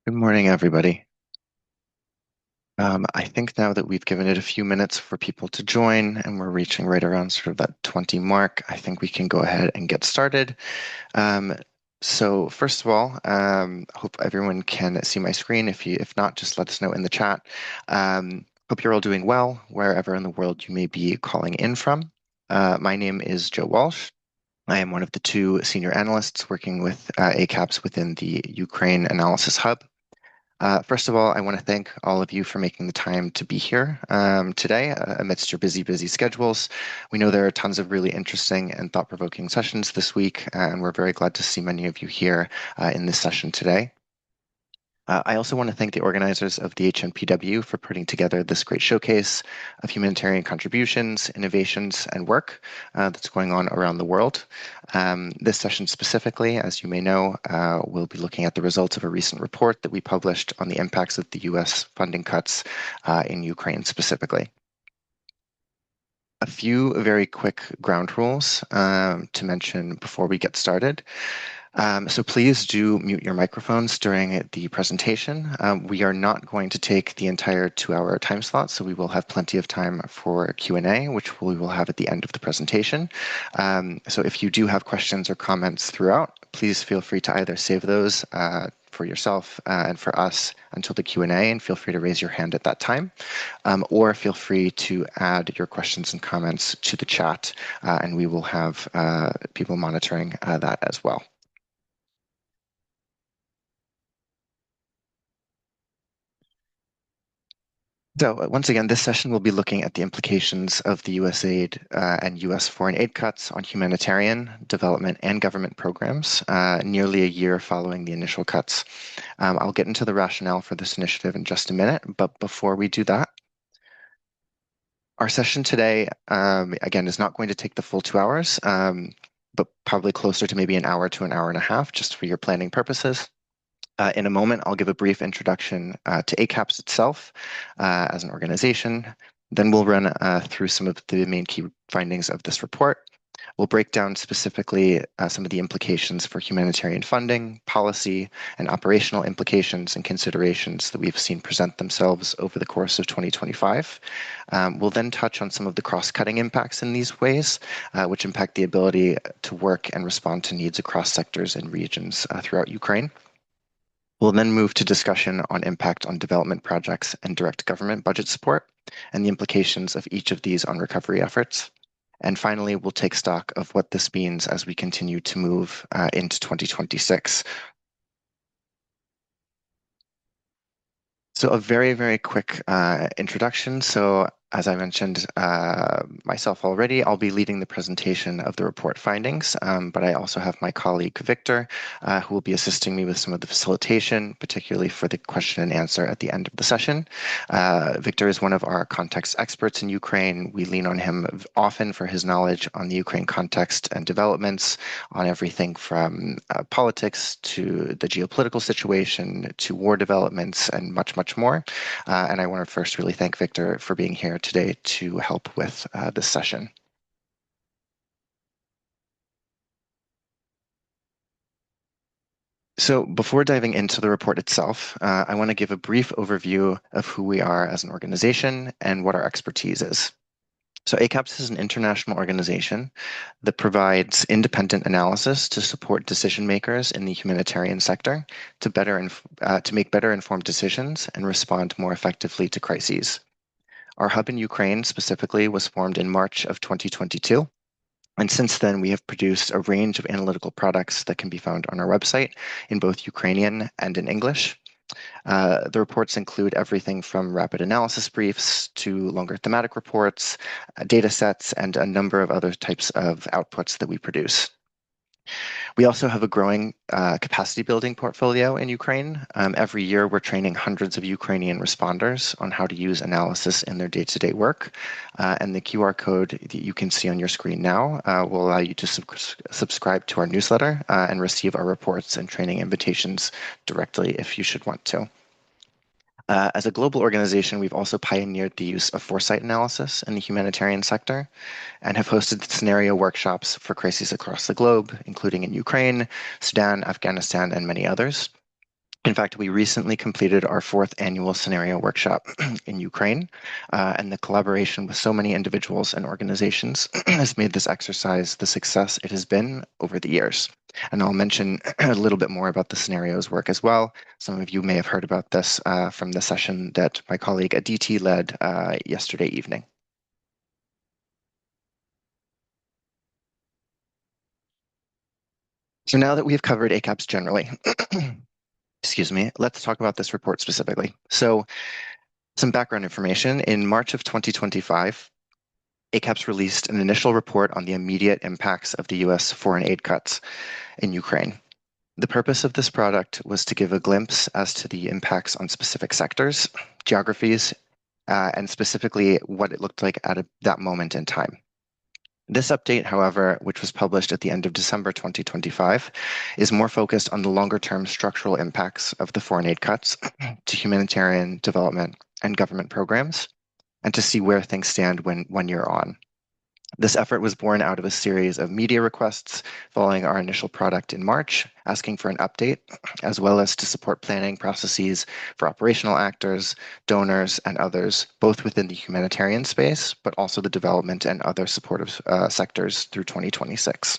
Good morning, everybody. I think now that we've given it a few minutes for people to join and we're reaching right around sort of that 20 mark, I think we can go ahead and get started. Um, so first of all, hope everyone can see my screen. If not, just let us know in the chat. Hope you're all doing well, wherever in the world you may be calling in from. My name is Joe Walsh. I am one of the two senior analysts working with ACAPS within the Ukraine Analysis Hub. First of all, I want to thank all of you for making the time to be here today amidst your busy schedules. We know there are tons of really interesting and thought-provoking sessions this week, and we're very glad to see many of you here in this session today. I also want to thank the organizers of the HNPW for putting together this great showcase of humanitarian contributions, innovations, and work that's going on around the world. This session specifically, as you may know, we'll be looking at the results of a recent report that we published on the impacts of the US funding cuts in Ukraine specifically. A few very quick ground rules to mention before we get started. So please do mute your microphones during the presentation. We are not going to take the entire 2-hour time slot, so we will have plenty of time for Q&A, which we will have at the end of the presentation. So if you do have questions or comments throughout, please feel free to either save those for yourself and for us until the Q&A, and feel free to raise your hand at that time, or feel free to add your questions and comments to the chat, and we will have people monitoring that as well. So once again, this session will be looking at the implications of the USAID and US foreign aid cuts on humanitarian, development, and government programs nearly a year following the initial cuts. I'll get into the rationale for this initiative in just a minute, but before we do that, our session today, again, is not going to take the full 2 hours, but probably closer to maybe an hour to an hour and a half, just for your planning purposes. In a moment, I'll give a brief introduction to ACAPS itself as an organization. Then we'll run through some of the main key findings of this report. We'll break down specifically some of the implications for humanitarian funding, policy, and operational implications and considerations that we've seen present themselves over the course of 2025. We'll then touch on some of the cross-cutting impacts in these ways, which impact the ability to work and respond to needs across sectors and regions throughout Ukraine. We'll then move to discussion on impact on development projects and direct government budget support, and the implications of each of these on recovery efforts. And finally, we'll take stock of what this means as we continue to move into 2026. So a very quick introduction. So as I mentioned myself already, I'll be leading the presentation of the report findings, but I also have my colleague Victor, who will be assisting me with some of the facilitation, particularly for the question and answer at the end of the session. Victor is one of our context experts in Ukraine. We lean on him often for his knowledge on the Ukraine context and developments, on everything from politics to the geopolitical situation to war developments and much more. And I want to first really thank Victor for being here today to help with this session. So before diving into the report itself, I want to give a brief overview of who we are as an organization and what our expertise is. So ACAPS is an international organization that provides independent analysis to support decision makers in the humanitarian sector to make better informed decisions and respond more effectively to crises. Our hub in Ukraine specifically was formed in March of 2022. And since then, we have produced a range of analytical products that can be found on our website in both Ukrainian and in English. The reports include everything from rapid analysis briefs to longer thematic reports, data sets, and a number of other types of outputs that we produce. We also have a growing capacity building portfolio in Ukraine. Every year, we're training hundreds of Ukrainian responders on how to use analysis in their day-to-day work. And the QR code that you can see on your screen now will allow you to subscribe to our newsletter and receive our reports and training invitations directly if you should want to. As a global organization, we've also pioneered the use of foresight analysis in the humanitarian sector and have hosted scenario workshops for crises across the globe, including in Ukraine, Sudan, Afghanistan, and many others. In fact, we recently completed our 4th annual scenario workshop in Ukraine, and the collaboration with so many individuals and organizations has made this exercise the success it has been over the years. And I'll mention a little bit more about the scenarios work as well. Some of you may have heard about this from the session that my colleague Aditi led yesterday evening. So now that we've covered ACAPS generally, excuse me, let's talk about this report specifically. So some background information. In March of 2025, ACAPS released an initial report on the immediate impacts of the US foreign aid cuts in Ukraine. The purpose of this product was to give a glimpse as to the impacts on specific sectors, geographies, and specifically what it looked like at that moment in time. This update, however, which was published at the end of December 2025, is more focused on the longer-term structural impacts of the foreign aid cuts to humanitarian development and government programs, and to see where things stand when 1 year on. This effort was born out of a series of media requests following our initial product in March, asking for an update, as well as to support planning processes for operational actors, donors, and others, both within the humanitarian space, but also the development and other supportive sectors through 2026.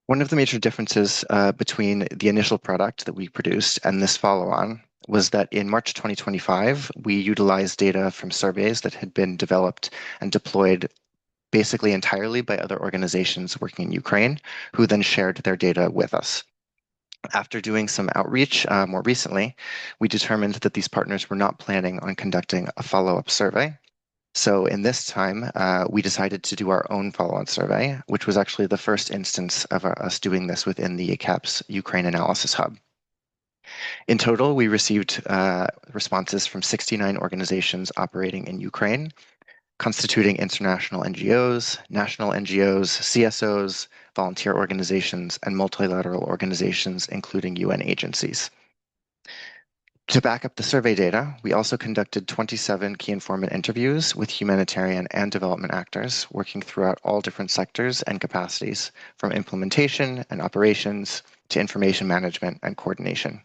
One of the major differences between the initial product that we produced and this follow-on was that in March 2025, we utilized data from surveys that had been developed and deployed basically entirely by other organizations working in Ukraine, who then shared their data with us. After doing some outreach more recently, we determined that these partners were not planning on conducting a follow-up survey. So in this time, we decided to do our own follow-on survey, which was actually the first instance of us doing this within the ACAPS Ukraine Analysis Hub. In total, we received responses from 69 organizations operating in Ukraine, constituting international NGOs, national NGOs, CSOs, volunteer organizations, and multilateral organizations, including UN agencies. To back up the survey data, we also conducted 27 key informant interviews with humanitarian and development actors working throughout all different sectors and capacities, from implementation and operations to information management and coordination.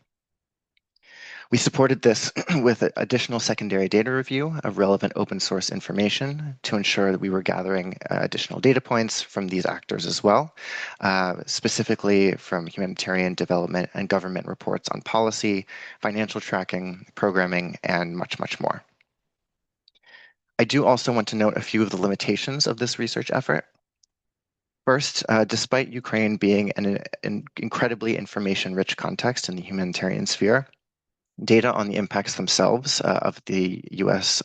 We supported this with additional secondary data review of relevant open source information to ensure that we were gathering additional data points from these actors as well, specifically from humanitarian development and government reports on policy, financial tracking, programming, and much, much more. I do also want to note a few of the limitations of this research effort. First, despite Ukraine being an incredibly information-rich context in the humanitarian sphere, data on the impacts themselves of the US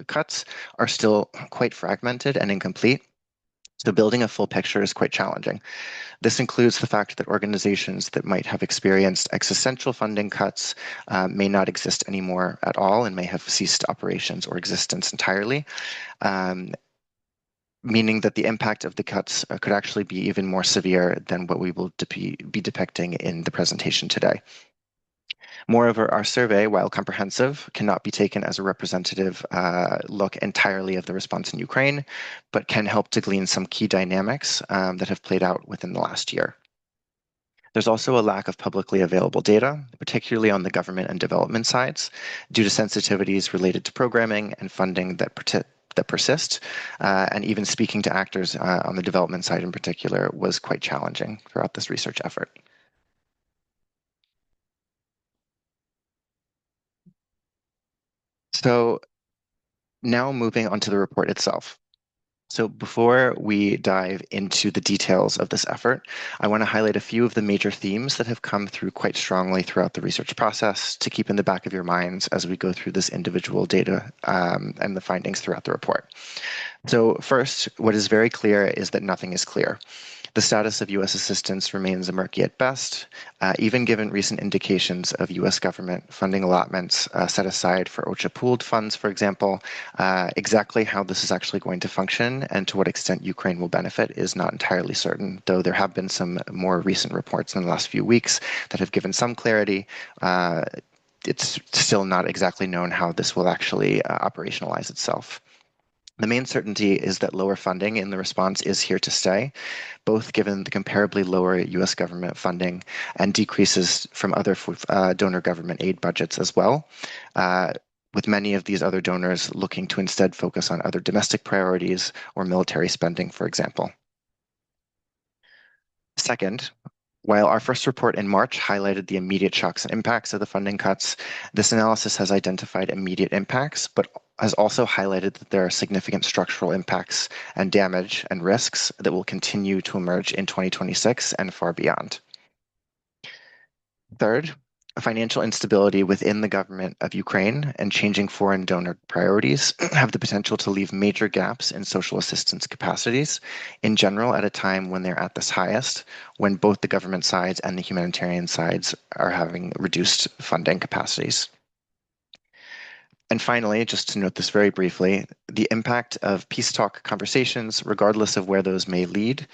cuts are still quite fragmented and incomplete. So building a full picture is quite challenging. This includes the fact that organizations that might have experienced existential funding cuts may not exist anymore at all and may have ceased operations or existence entirely, meaning that the impact of the cuts could actually be even more severe than what we will be depicting in the presentation today. Moreover, our survey, while comprehensive, cannot be taken as a representative look entirely of the response in Ukraine, but can help to glean some key dynamics that have played out within the last year. There's also a lack of publicly available data, particularly on the government and development sides, due to sensitivities related to programming and funding that persist, and even speaking to actors on the development side in particular was quite challenging throughout this research effort. So now moving on to the report itself. So before we dive into the details of this effort, I want to highlight a few of the major themes that have come through quite strongly throughout the research process to keep in the back of your minds as we go through this individual data and the findings throughout the report. So first, what is very clear is that nothing is clear. The status of U.S. assistance remains murky at best, even given recent indications of U.S. government funding allotments set aside for OCHA pooled funds, for example. Exactly how this is actually going to function and to what extent Ukraine will benefit is not entirely certain, though there have been some more recent reports in the last few weeks that have given some clarity. It's still not exactly known how this will actually operationalize itself. The main certainty is that lower funding in the response is here to stay, both given the comparably lower US government funding and decreases from other donor government aid budgets as well, with many of these other donors looking to instead focus on other domestic priorities or military spending, for example. Second, while our first report in March highlighted the immediate shocks and impacts of the funding cuts, this analysis has identified immediate impacts, but has also highlighted that there are significant structural impacts and damage and risks that will continue to emerge in 2026 and far beyond. Third, financial instability within the government of Ukraine and changing foreign donor priorities have the potential to leave major gaps in social assistance capacities, in general, at a time when they're at this highest, when both the government sides and the humanitarian sides are having reduced funding capacities. And finally, just to note this very briefly, the impact of peace talk conversations, regardless of where those may lead,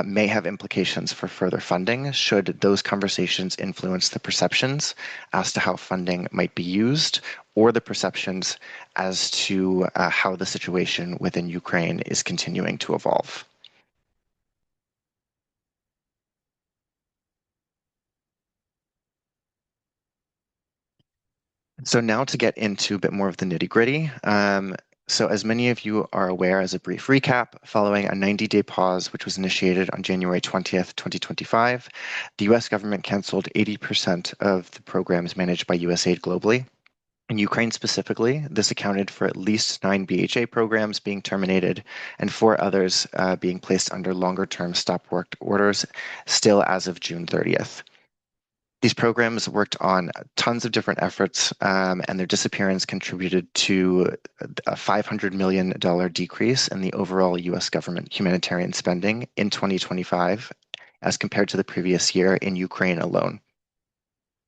may have implications for further funding should those conversations influence the perceptions as to how funding might be used or the perceptions as to how the situation within Ukraine is continuing to evolve. So now to get into a bit more of the nitty-gritty. So as many of you are aware, as a brief recap, following a 90-day pause, which was initiated on January 20th, 2025, the US government canceled 80% of the programs managed by USAID globally. In Ukraine specifically, this accounted for at least 9 BHA programs being terminated and 4 others being placed under longer-term stop work orders still as of June 30th. These programs worked on tons of different efforts, and their disappearance contributed to a $500 million decrease in the overall US government humanitarian spending in 2025 as compared to the previous year in Ukraine alone.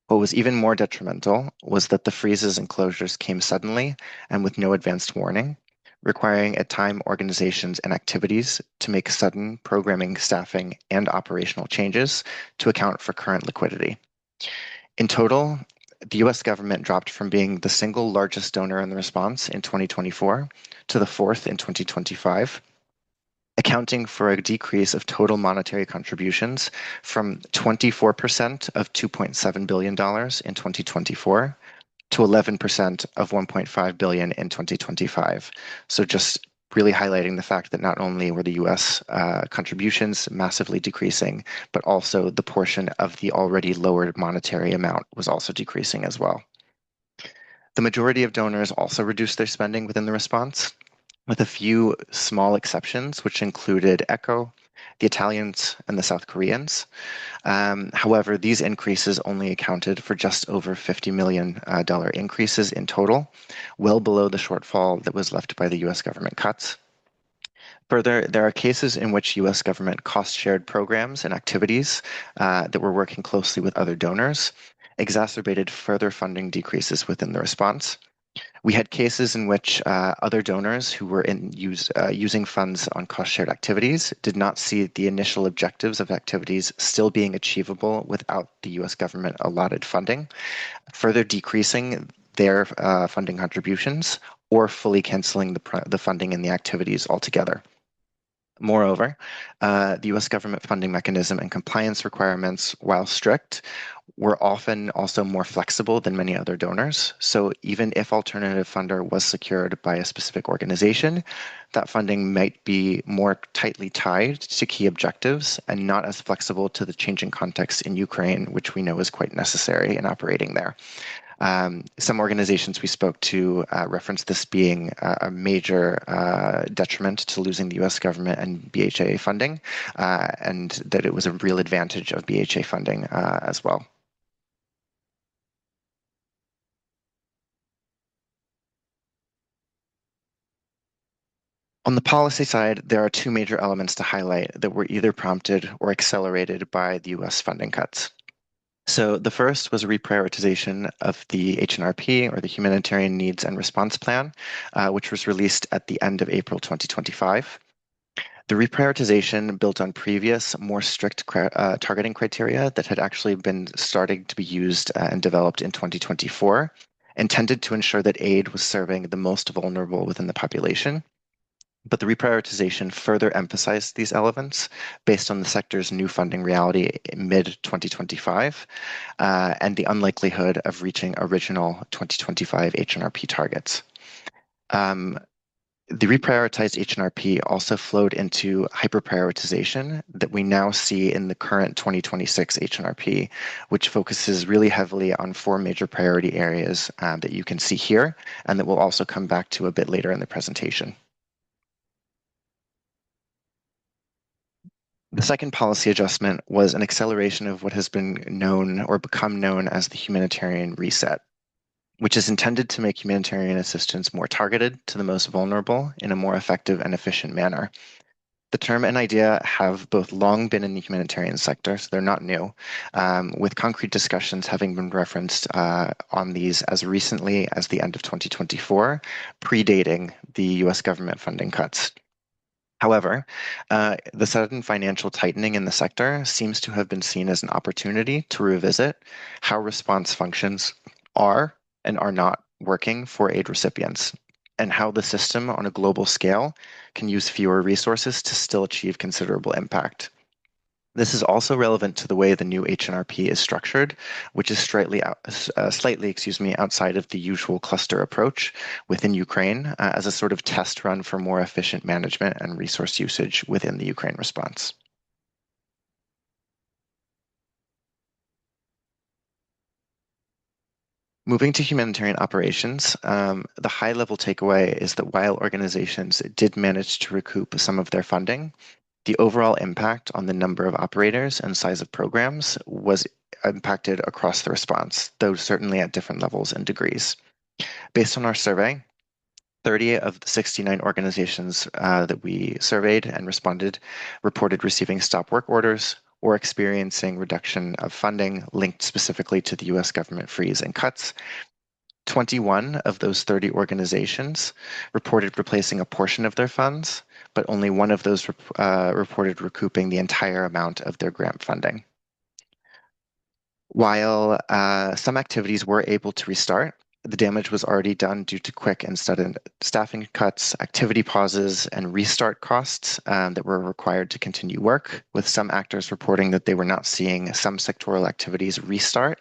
What was even more detrimental was that the freezes and closures came suddenly and with no advanced warning, requiring at time organizations and activities to make sudden programming, staffing, and operational changes to account for current liquidity. In total, the US government dropped from being the single largest donor in the response in 2024 to the fourth in 2025, accounting for a decrease of total monetary contributions from 24% of $2.7 billion in 2024 to 11% of $1.5 billion in 2025. So just really highlighting the fact that not only were the US contributions massively decreasing, but also the portion of the already lowered monetary amount was also decreasing as well. The majority of donors also reduced their spending within the response, with a few small exceptions, which included ECHO, the Italians, and the South Koreans. However, these increases only accounted for just over $50 million increases in total, well below the shortfall that was left by the US government cuts. Further, there are cases in which US government cost-shared programs and activities that were working closely with other donors exacerbated further funding decreases within the response. We had cases in which other donors who were using funds on cost-shared activities did not see the initial objectives of activities still being achievable without the US government allotted funding, further decreasing their funding contributions or fully canceling the funding in the activities altogether. Moreover, the US government funding mechanism and compliance requirements, while strict, were often also more flexible than many other donors. So even if alternative funder was secured by a specific organization, that funding might be more tightly tied to key objectives and not as flexible to the changing context in Ukraine, which we know is quite necessary in operating there. Some organizations we spoke to referenced this being a major detriment to losing the US government and BHA funding, and that it was a real advantage of BHA funding as well. On the policy side, there are 2 major elements to highlight that were either prompted or accelerated by the US funding cuts. So the first was a reprioritization of the HNRP, or the Humanitarian Needs and Response Plan, which was released at the end of April 2025. The reprioritization built on previous, more strict targeting criteria that had actually been starting to be used and developed in 2024, intended to ensure that aid was serving the most vulnerable within the population. But the reprioritization further emphasized these elements based on the sector's new funding reality in mid-2025 and the unlikelihood of reaching original 2025 HNRP targets. The reprioritized HNRP also flowed into hyperprioritization that we now see in the current 2026 HNRP, which focuses really heavily on four major priority areas that you can see here, and that we'll also come back to a bit later in the presentation. The second policy adjustment was an acceleration of what has been known or become known as the humanitarian reset, which is intended to make humanitarian assistance more targeted to the most vulnerable in a more effective and efficient manner. The term and idea have both long been in the humanitarian sector, so they're not new, with concrete discussions having been referenced on these as recently as the end of 2024, predating the US government funding cuts. However, the sudden financial tightening in the sector seems to have been seen as an opportunity to revisit how response functions are and are not working for aid recipients, and how the system on a global scale can use fewer resources to still achieve considerable impact. This is also relevant to the way the new HNRP is structured, which is slightly outside of the usual cluster approach within Ukraine as a sort of test run for more efficient management and resource usage within the Ukraine response. Moving to humanitarian operations, the high-level takeaway is that while organizations did manage to recoup some of their funding, the overall impact on the number of operators and size of programs was impacted across the response, though certainly at different levels and degrees. Based on our survey, 30 of the 69 organizations that we surveyed and responded reported receiving stop work orders or experiencing reduction of funding linked specifically to the US government freeze and cuts. 21 of those 30 organizations reported replacing a portion of their funds, but only one of those reported recouping the entire amount of their grant funding. While some activities were able to restart, the damage was already done due to quick and sudden staffing cuts, activity pauses, and restart costs that were required to continue work, with some actors reporting that they were not seeing some sectoral activities restart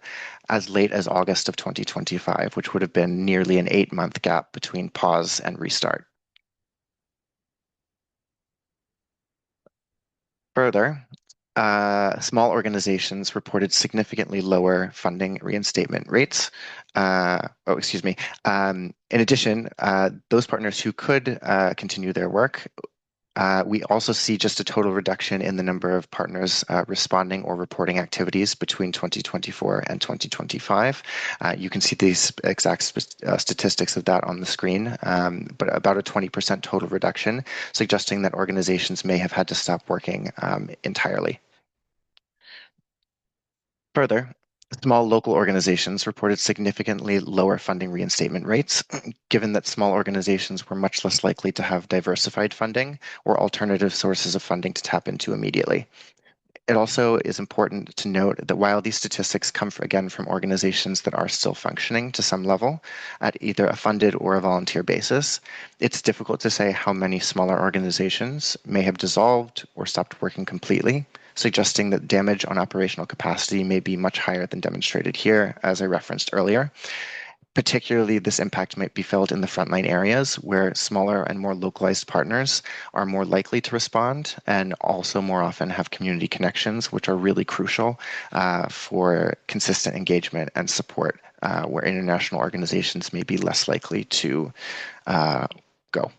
as late as August of 2025, which would have been nearly an 8-month gap between pause and restart. Further, small organizations reported significantly lower funding reinstatement rates. In addition, those partners who could continue their work, we also see just a total reduction in the number of partners responding or reporting activities between 2024 and 2025. You can see these exact statistics of that on the screen, but about a 20% total reduction, suggesting that organizations may have had to stop working entirely. Further, small local organizations reported significantly lower funding reinstatement rates, given that small organizations were much less likely to have diversified funding or alternative sources of funding to tap into immediately. It also is important to note that while these statistics come again from organizations that are still functioning to some level at either a funded or a volunteer basis, it's difficult to say how many smaller organizations may have dissolved or stopped working completely, suggesting that damage on operational capacity may be much higher than demonstrated here, as I referenced earlier. Particularly, this impact might be felt in the frontline areas where smaller and more localized partners are more likely to respond and also more often have community connections, which are really crucial for consistent engagement and support, where international organizations may be less likely to go.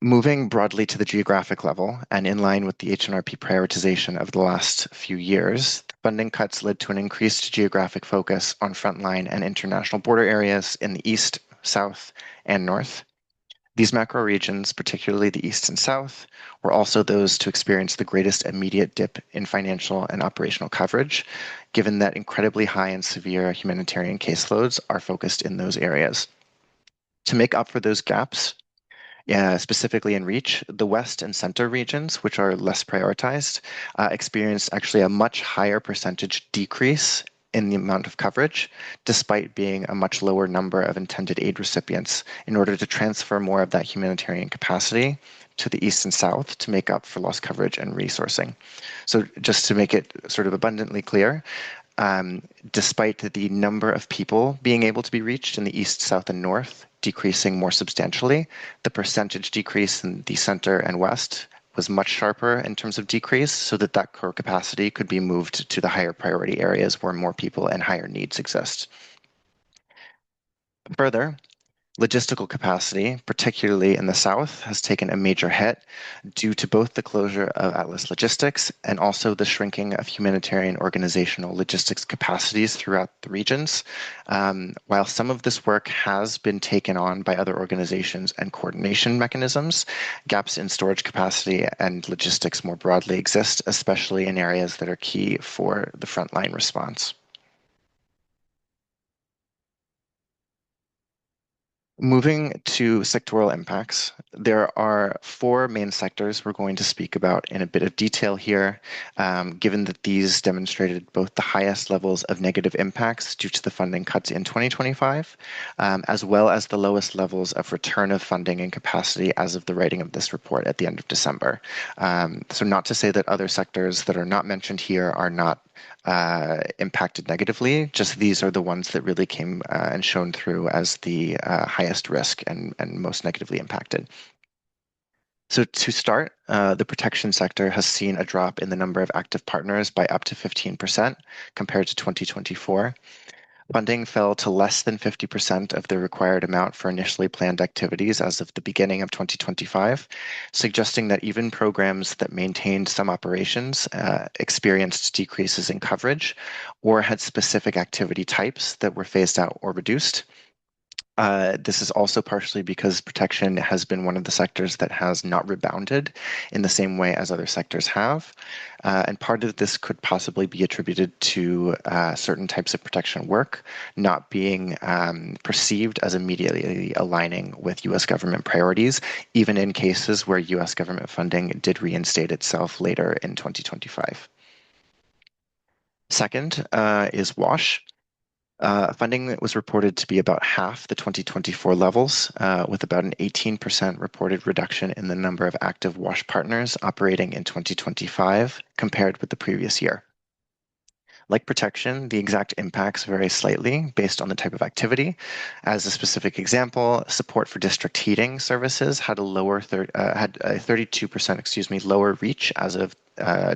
Moving broadly to the geographic level and in line with the HNRP prioritization of the last few years, funding cuts led to an increased geographic focus on frontline and international border areas in the east, south, and north. These macro regions, particularly the east and south, were also those to experience the greatest immediate dip in financial and operational coverage, given that incredibly high and severe humanitarian caseloads are focused in those areas. To make up for those gaps, specifically in reach, the west and center regions, which are less prioritized, experienced actually a much higher percentage decrease in the amount of coverage, despite being a much lower number of intended aid recipients, in order to transfer more of that humanitarian capacity to the east and south to make up for lost coverage and resourcing. So just to make it sort of abundantly clear, despite the number of people being able to be reached in the east, south, and north decreasing more substantially, the percentage decrease in the center and west was much sharper in terms of decrease, so that that core capacity could be moved to the higher priority areas where more people and higher needs exist. Further, logistical capacity, particularly in the south, has taken a major hit due to both the closure of Atlas Logistics and also the shrinking of humanitarian organizational logistics capacities throughout the regions. While some of this work has been taken on by other organizations and coordination mechanisms, gaps in storage capacity and logistics more broadly exist, especially in areas that are key for the frontline response. Moving to sectoral impacts, there are four main sectors we're going to speak about in a bit of detail here, given that these demonstrated both the highest levels of negative impacts due to the funding cuts in 2025, as well as the lowest levels of return of funding and capacity as of the writing of this report at the end of December. So not to say that other sectors that are not mentioned here are not impacted negatively, just these are the ones that really came and shown through as the highest risk and most negatively impacted. So to start, the protection sector has seen a drop in the number of active partners by up to 15% compared to 2024. Funding fell to less than 50% of the required amount for initially planned activities as of the beginning of 2025, suggesting that even programs that maintained some operations experienced decreases in coverage or had specific activity types that were phased out or reduced. This is also partially because protection has been one of the sectors that has not rebounded in the same way as other sectors have. And part of this could possibly be attributed to certain types of protection work not being perceived as immediately aligning with US government priorities, even in cases where US government funding did reinstate itself later in 2025. Second is WASH. Funding was reported to be about half the 2024 levels, with about an 18% reported reduction in the number of active WASH partners operating in 2025 compared with the previous year. Like protection, the exact impacts vary slightly based on the type of activity. As a specific example, support for district heating services had a 32% lower reach as of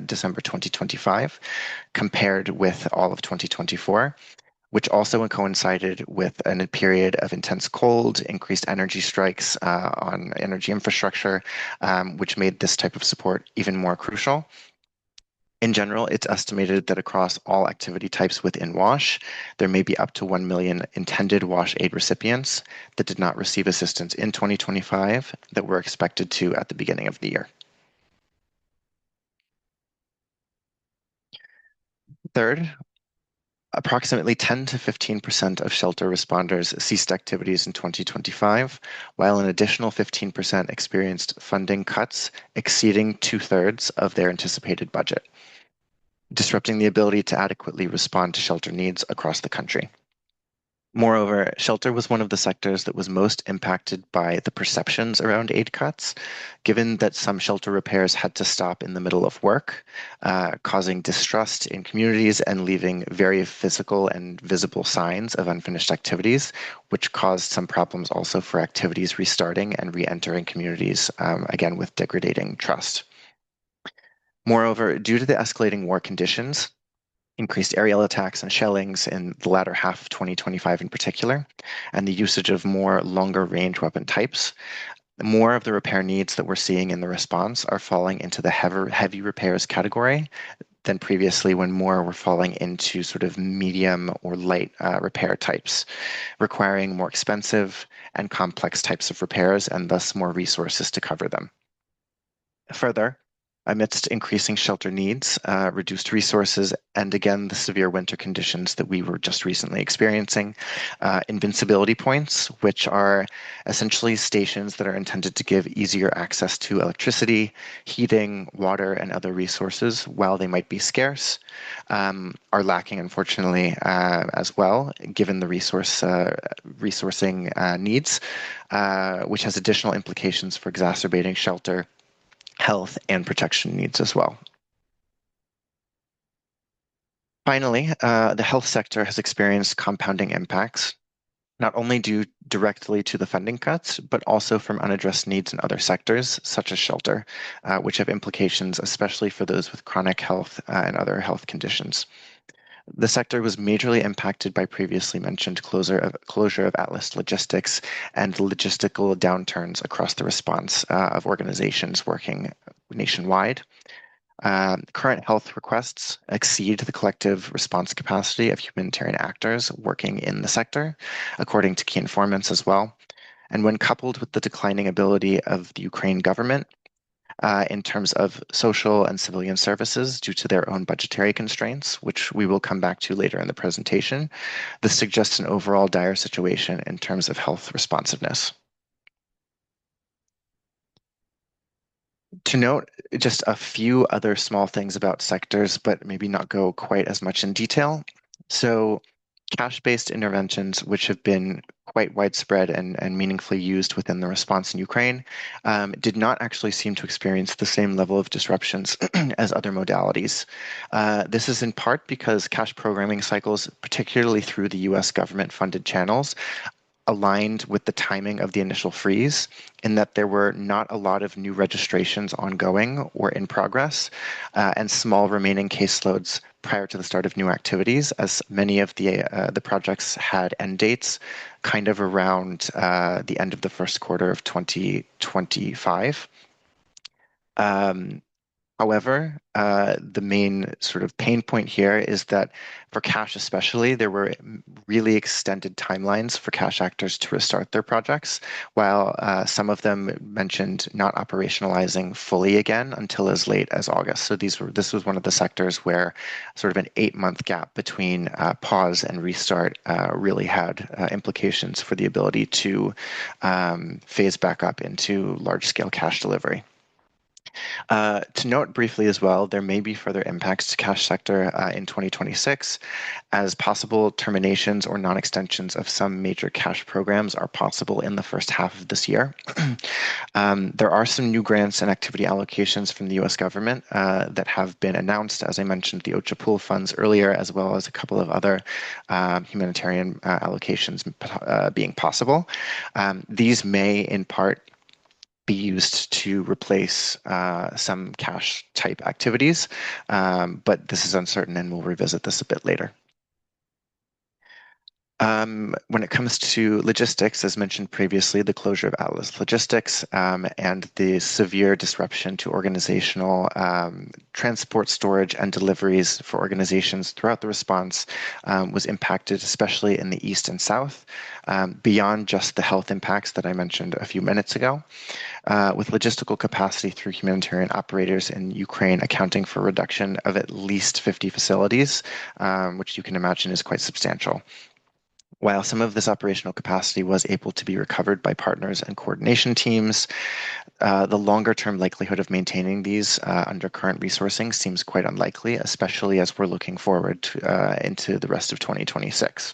December 2025 compared with all of 2024. Which also coincided with a period of intense cold, increased energy strikes on energy infrastructure, which made this type of support even more crucial. In general, it's estimated that across all activity types within WASH, there may be up to 1 million intended WASH aid recipients that did not receive assistance in 2025 that were expected to at the beginning of the year. Third, approximately 10 to 15% of shelter responders ceased activities in 2025, while an additional 15% experienced funding cuts exceeding 2/3 of their anticipated budget, disrupting the ability to adequately respond to shelter needs across the country. Moreover, shelter was one of the sectors that was most impacted by the perceptions around aid cuts, given that some shelter repairs had to stop in the middle of work, causing distrust in communities and leaving very physical and visible signs of unfinished activities, which caused some problems also for activities restarting and re-entering communities, again with degrading trust. Moreover, due to the escalating war conditions, increased aerial attacks and shellings in the latter half of 2025 in particular, and the usage of more longer range weapon types, more of the repair needs that we're seeing in the response are falling into the heavy repairs category than previously when more were falling into sort of medium or light repair types, requiring more expensive and complex types of repairs and thus more resources to cover them. Further, amidst increasing shelter needs, reduced resources, and again, the severe winter conditions that we were just recently experiencing. Invincibility points, which are essentially stations that are intended to give easier access to electricity, heating, water, and other resources while they might be scarce, are lacking, unfortunately, as well, given the resourcing needs, which has additional implications for exacerbating shelter, health, and protection needs as well. Finally, the health sector has experienced compounding impacts, not only due directly to the funding cuts, but also from unaddressed needs in other sectors, such as shelter, which have implications especially for those with chronic health and other health conditions. The sector was majorly impacted by previously mentioned closure of Atlas Logistics and logistical downturns across the response of organizations working nationwide. Current health requests exceed the collective response capacity of humanitarian actors working in the sector, according to key informants as well. And when coupled with the declining ability of the Ukraine government in terms of social and civilian services due to their own budgetary constraints, which we will come back to later in the presentation, this suggests an overall dire situation in terms of health responsiveness. To note just a few other small things about sectors, but maybe not go quite as much in detail. So cash-based interventions, which have been quite widespread and meaningfully used within the response in Ukraine, did not actually seem to experience the same level of disruptions as other modalities. This is in part because cash programming cycles, particularly through the US government-funded channels, aligned with the timing of the initial freeze in that there were not a lot of new registrations ongoing or in progress, and small remaining caseloads prior to the start of new activities, as many of the projects had end dates kind of around the end of the first quarter of 2025. However, the main sort of pain point here is that for cash especially, there were really extended timelines for cash actors to restart their projects, while some of them mentioned not operationalizing fully again until as late as August. So this was one of the sectors where sort of an 8-month gap between pause and restart really had implications for the ability to phase back up into large-scale cash delivery. To note briefly as well, there may be further impacts to cash sector in 2026, as possible terminations or non-extensions of some major cash programs are possible in the first half of this year. There are some new grants and activity allocations from the US government that have been announced, as I mentioned, the OCHA pool funds earlier, as well as a couple of other humanitarian allocations being possible. These may, in part, be used to replace some cash type activities, but this is uncertain and we'll revisit this a bit later. When it comes to logistics, as mentioned previously, the closure of Atlas Logistics and the severe disruption to organizational transport, storage, and deliveries for organizations throughout the response was impacted, especially in the east and south, beyond just the health impacts that I mentioned a few minutes ago. With logistical capacity through humanitarian operators in Ukraine accounting for a reduction of at least 50 facilities, which you can imagine is quite substantial. While some of this operational capacity was able to be recovered by partners and coordination teams, the longer-term likelihood of maintaining these under current resourcing seems quite unlikely, especially as we're looking forward to, into the rest of 2026.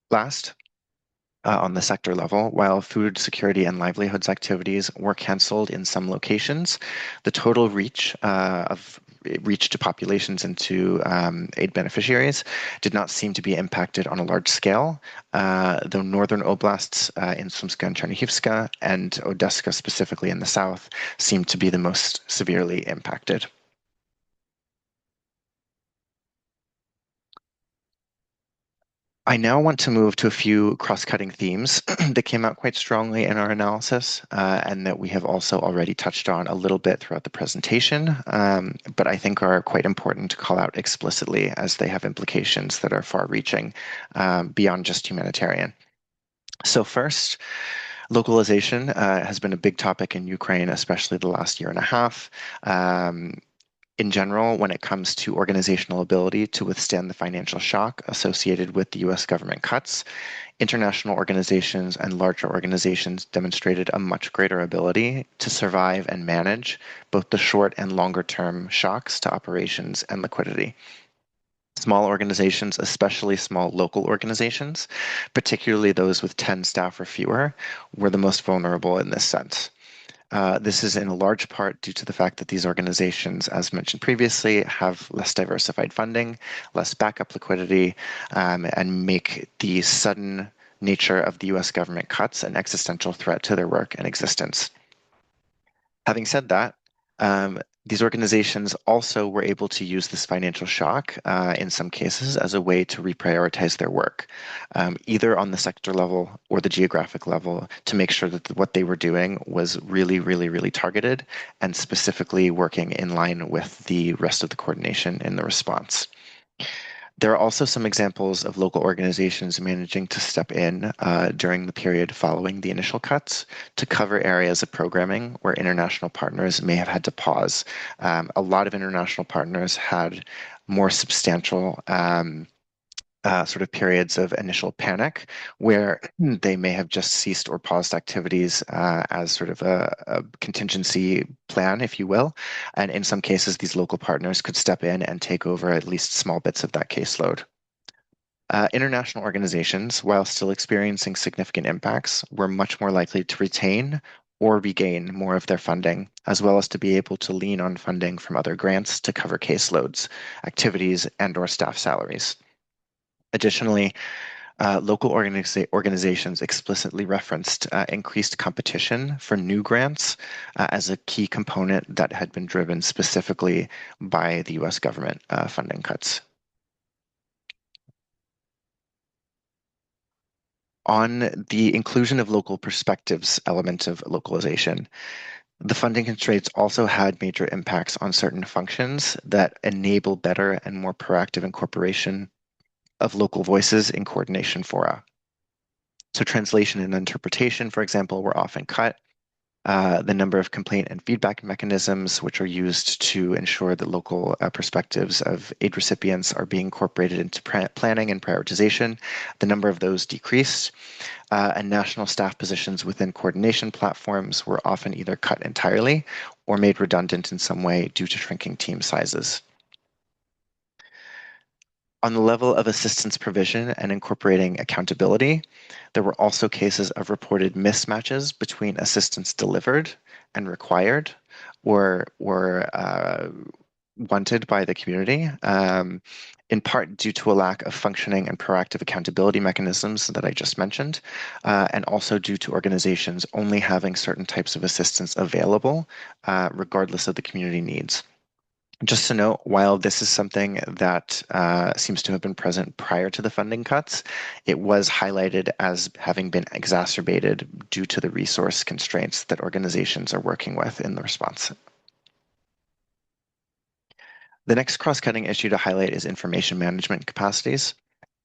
Last, on the sector level, while food security and livelihoods activities were canceled in some locations, the total reach to populations and to aid beneficiaries did not seem to be impacted on a large scale, though northern oblasts in Sumska and Chernihivska and Odessa specifically in the south seemed to be the most severely impacted. I now want to move to a few cross-cutting themes that came out quite strongly in our analysis and that we have also already touched on a little bit throughout the presentation, but I think are quite important to call out explicitly as they have implications that are far-reaching beyond just humanitarian. So first, Localization has been a big topic in Ukraine, especially the last year and a half. Um, in general, when it comes to organizational ability to withstand the financial shock associated with the US government cuts, international organizations and larger organizations demonstrated a much greater ability to survive and manage both the short and longer term shocks to operations and liquidity. Small organizations, especially small local organizations, particularly those with 10 staff or fewer, were the most vulnerable in this sense. This is in a large part due to the fact that these organizations, as mentioned previously, have less diversified funding, less backup liquidity, and make the sudden nature of the US government cuts an existential threat to their work and existence. Having said that, these organizations also were able to use this financial shock in some cases as a way to reprioritize their work, either on the sector level or the geographic level, to make sure that what they were doing was really, really, really targeted and specifically working in line with the rest of the coordination in the response. There are also some examples of local organizations managing to step in during the period following the initial cuts to cover areas of programming where international partners may have had to pause. A lot of international partners had more substantial sort of periods of initial panic where they may have just ceased or paused activities as sort of a contingency plan, if you will. And in some cases, these local partners could step in and take over at least small bits of that caseload. International organizations, while still experiencing significant impacts, were much more likely to retain or regain more of their funding, as well as to be able to lean on funding from other grants to cover caseloads, activities, and/or staff salaries. Additionally, local organizations explicitly referenced increased competition for new grants as a key component that had been driven specifically by the US government funding cuts. On the inclusion of local perspectives element of localization, the funding constraints also had major impacts on certain functions that enable better and more proactive incorporation of local voices in coordination fora. So translation and interpretation, for example, were often cut. The number of complaint and feedback mechanisms, which are used to ensure that local perspectives of aid recipients are being incorporated into planning and prioritization, the number of those decreased, and national staff positions within coordination platforms were often either cut entirely or made redundant in some way due to shrinking team sizes. On the level of assistance provision and incorporating accountability, there were also cases of reported mismatches between assistance delivered and required or wanted by the community, in part due to a lack of functioning and proactive accountability mechanisms that I just mentioned, and also due to organizations only having certain types of assistance available, regardless of the community needs. Just to note, while this is something that seems to have been present prior to the funding cuts, it was highlighted as having been exacerbated due to the resource constraints that organizations are working with in the response. The next cross-cutting issue to highlight is information management capacities.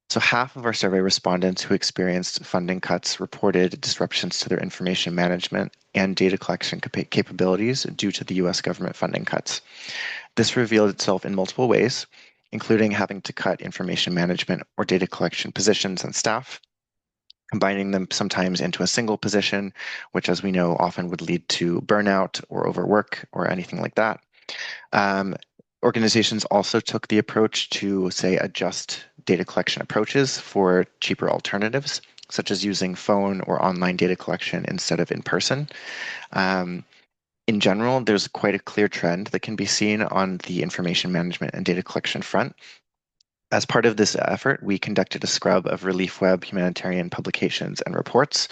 So half of our survey respondents who experienced funding cuts reported disruptions to their information management and data collection capabilities due to the US government funding cuts. This revealed itself in multiple ways, including having to cut information management or data collection positions and staff, combining them sometimes into a single position, which, as we know, often would lead to burnout or overwork or anything like that. Organizations also took the approach to, say, adjust data collection approaches for cheaper alternatives, such as using phone or online data collection instead of in person. In general, there's quite a clear trend that can be seen on the information management and data collection front. As part of this effort, we conducted a scrub of Relief Web humanitarian publications and reports,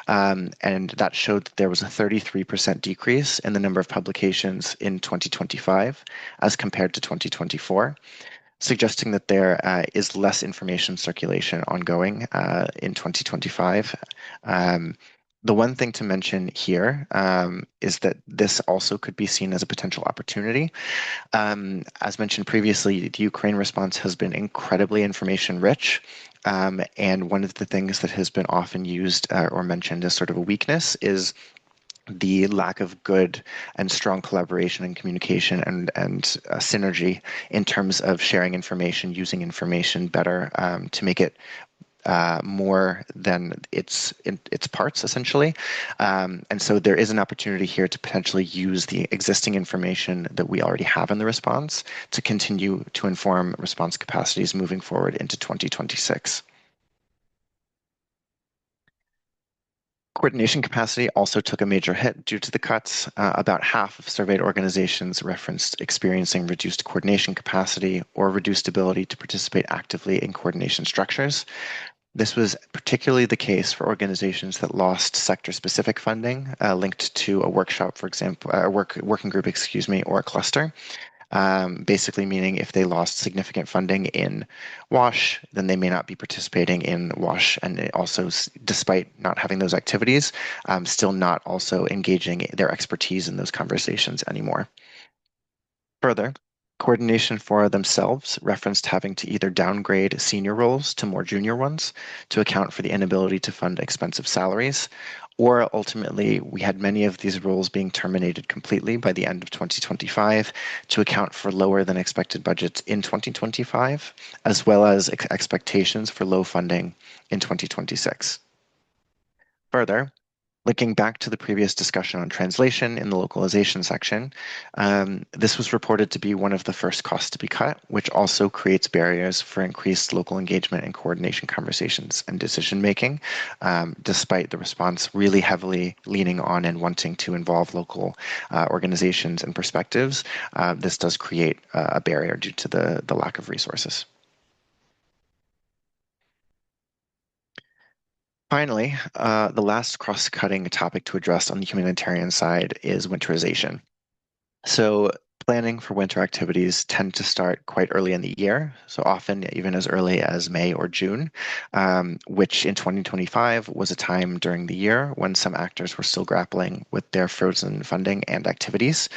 and that showed that there was a 33% decrease in the number of publications in 2025 as compared to 2024, suggesting that there is less information circulation ongoing in 2025. The one thing to mention here is that this also could be seen as a potential opportunity. As mentioned previously, the Ukraine response has been incredibly information rich, And one of the things that has been often used or mentioned as sort of a weakness is the lack of good and strong collaboration and communication and synergy in terms of sharing information, using information better to make it more than its parts, essentially. And so there is an opportunity here to potentially use the existing information that we already have in the response to continue to inform response capacities moving forward into 2026. Coordination capacity also took a major hit due to the cuts. About half of surveyed organizations referenced experiencing reduced coordination capacity or reduced ability to participate actively in coordination structures. This was particularly the case for organizations that lost sector-specific funding linked to a workshop, for example, a working group, excuse me, or a cluster. Basically meaning if they lost significant funding in WASH, then they may not be participating in WASH, and also, despite not having those activities, still not also engaging their expertise in those conversations anymore. Further, coordination for themselves referenced having to either downgrade senior roles to more junior ones to account for the inability to fund expensive salaries, or ultimately, we had many of these roles being terminated completely by the end of 2025 to account for lower than expected budgets in 2025, as well as expectations for low funding in 2026. Further, linking back to the previous discussion on translation in the localization section, this was reported to be one of the first costs to be cut, which also creates barriers for increased local engagement and coordination conversations and decision making, despite the response really heavily leaning on and wanting to involve local organizations and perspectives. This does create a barrier due to the lack of resources. Finally, the last cross-cutting topic to address on the humanitarian side is winterization. So planning for winter activities tend to start quite early in the year, so often even as early as May or June, which in 2025 was a time during the year when some actors were still grappling with their frozen funding and activities,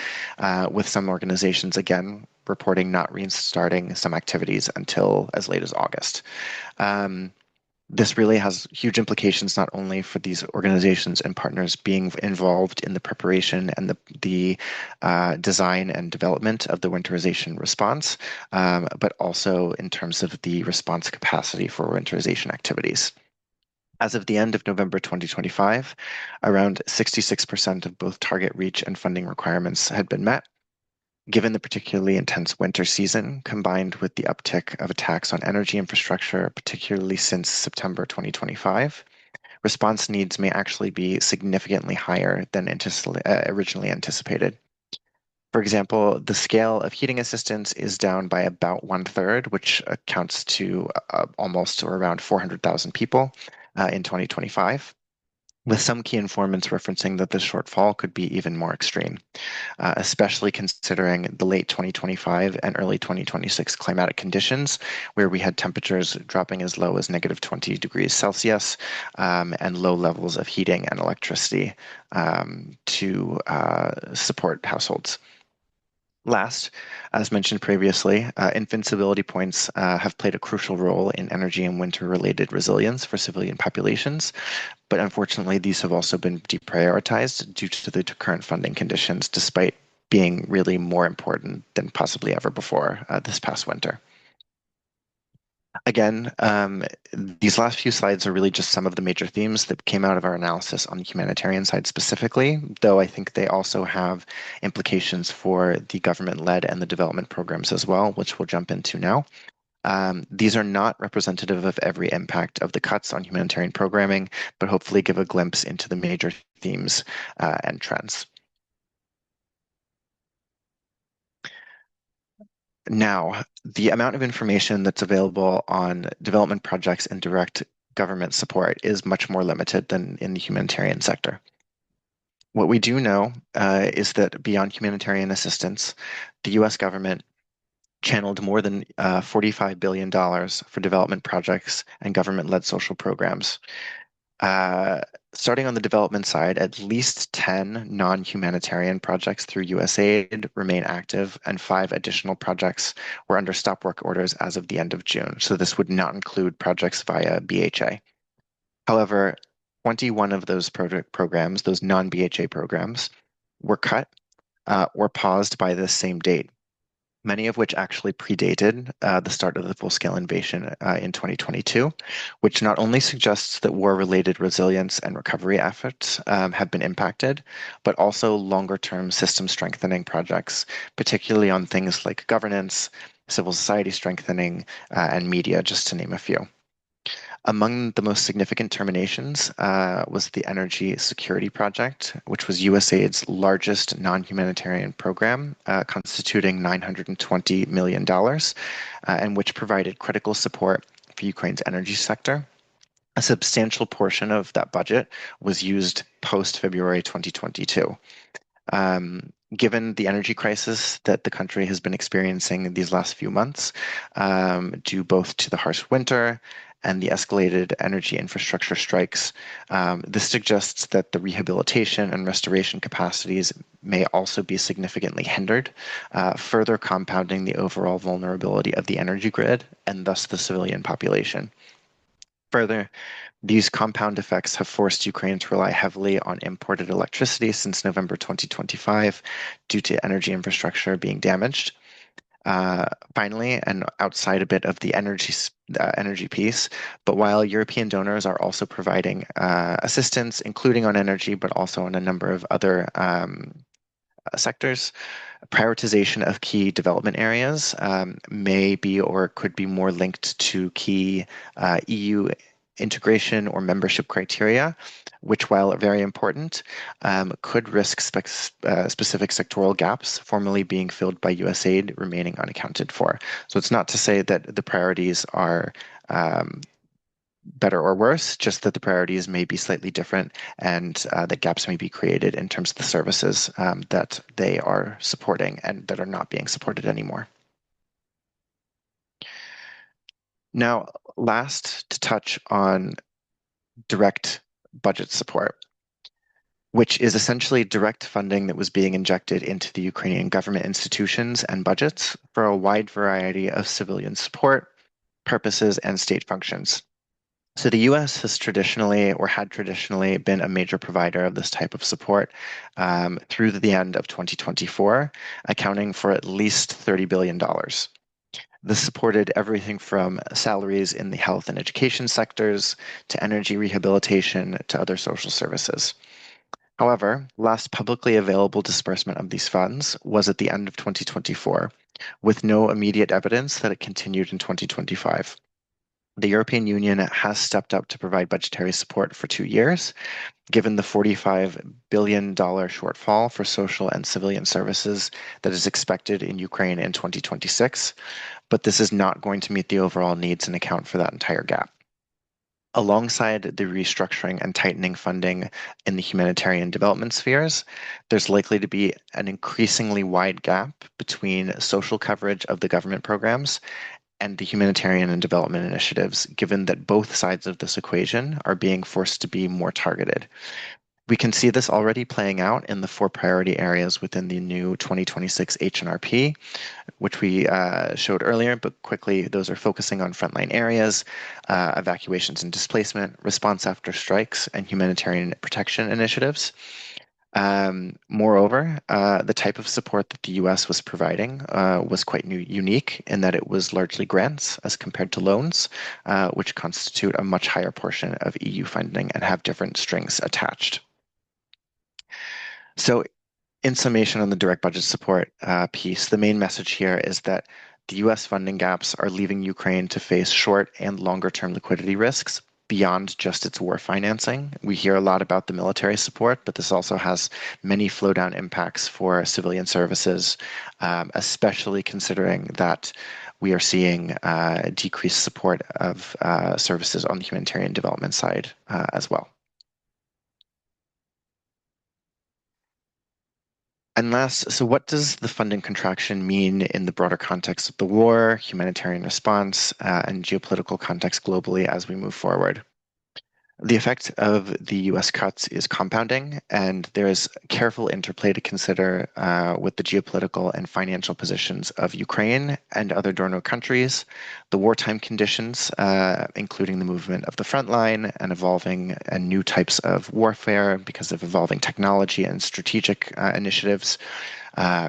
with some organizations again reporting not restarting some activities until as late as August. This really has huge implications not only for these organizations and partners being involved in the preparation and the design and development of the winterization response, but also in terms of the response capacity for winterization activities. As of the end of November 2025, around 66% of both target reach and funding requirements had been met. Given the particularly intense winter season, combined with the uptick of attacks on energy infrastructure, particularly since September 2025, response needs may actually be significantly higher than originally anticipated. For example, the scale of heating assistance is down by about 1/3, which accounts to almost or around 400,000 people in 2025, with some key informants referencing that this shortfall could be even more extreme, especially considering the late 2025 and early 2026 climatic conditions, where we had temperatures dropping as low as -20 degrees Celsius and low levels of heating and electricity to support households. Last, as mentioned previously, invincibility points have played a crucial role in energy and winter-related resilience for civilian populations, but unfortunately these have also been deprioritized due to the current funding conditions, despite being really more important than possibly ever before this past winter. Again, these last few slides are really just some of the major themes that came out of our analysis on the humanitarian side specifically, though I think they also have implications for the government-led and the development programs as well, which we'll jump into now. These are not representative of every impact of the cuts on humanitarian programming, but hopefully give a glimpse into the major themes and trends. Now, the amount of information that's available on development projects and direct government support is much more limited than in the humanitarian sector. What we do know is that beyond humanitarian assistance, the US government channeled more than $45 billion for development projects and government-led social programs. Starting on the development side, at least 10 non-humanitarian projects through USAID remain active, and 5 additional projects were under stop work orders as of the end of June. So this would not include projects via BHA. However, 21 of those programs, those non-BHA programs, were cut or paused by this same date, many of which actually predated the start of the full-scale invasion in 2022, which not only suggests that war-related resilience and recovery efforts have been impacted, but also longer-term system strengthening projects, particularly on things like governance, civil society strengthening, and media, just to name a few. Among the most significant terminations was the Energy Security Project, which was USAID's largest non-humanitarian program, constituting $920 million, and which provided critical support for Ukraine's energy sector. A substantial portion of that budget was used post-February 2022. Given the energy crisis that the country has been experiencing these last few months, due both to the harsh winter and the escalated energy infrastructure strikes, this suggests that the rehabilitation and restoration capacities may also be significantly hindered, further compounding the overall vulnerability of the energy grid and thus the civilian population. Further, these compound effects have forced Ukraine to rely heavily on imported electricity since November 2025 due to energy infrastructure being damaged. Finally, and outside a bit of the energy piece, but while European donors are also providing assistance, including on energy, but also on a number of other sectors, prioritization of key development areas may be or could be more linked to key EU integration or membership criteria, which, while very important, could risk specific sectoral gaps formerly being filled by USAID remaining unaccounted for. So it's not to say that the priorities are better or worse, just that the priorities may be slightly different and that gaps may be created in terms of the services that they are supporting and that are not being supported anymore. Now, last, to touch on direct budget support, which is essentially direct funding that was being injected into the Ukrainian government institutions and budgets for a wide variety of civilian support, purposes, and state functions. So the US has traditionally, or had traditionally, been a major provider of this type of support through the end of 2024, accounting for at least $30 billion. This supported everything from salaries in the health and education sectors to energy rehabilitation to other social services. However, last publicly available disbursement of these funds was at the end of 2024, with no immediate evidence that it continued in 2025. The European Union has stepped up to provide budgetary support for 2 years, given the $45 billion shortfall for social and civilian services that is expected in Ukraine in 2026, but this is not going to meet the overall needs and account for that entire gap. Alongside the restructuring and tightening funding in the humanitarian development spheres, there's likely to be an increasingly wide gap between social coverage of the government programs and the humanitarian and development initiatives, given that both sides of this equation are being forced to be more targeted. We can see this already playing out in the 4 priority areas within the new 2026 HNRP, which we showed earlier, but quickly, those are focusing on frontline areas, evacuations and displacement, response after strikes, and humanitarian protection initiatives. Moreover, the type of support that the US was providing was quite unique in that it was largely grants as compared to loans, which constitute a much higher portion of EU funding and have different strings attached. So in summation on the direct budget support piece, the main message here is that the US funding gaps are leaving Ukraine to face short and longer term liquidity risks beyond just its war financing. We hear a lot about the military support, but this also has many flow down impacts for civilian services, especially considering that we are seeing decreased support of services on the humanitarian development side as well. And last, so what does the funding contraction mean in the broader context of the war, humanitarian response, and geopolitical context globally as we move forward? The effect of the US cuts is compounding, and there is careful interplay to consider with the geopolitical and financial positions of Ukraine and other donor countries, the wartime conditions, including the movement of the front line and evolving and new types of warfare because of evolving technology and strategic initiatives,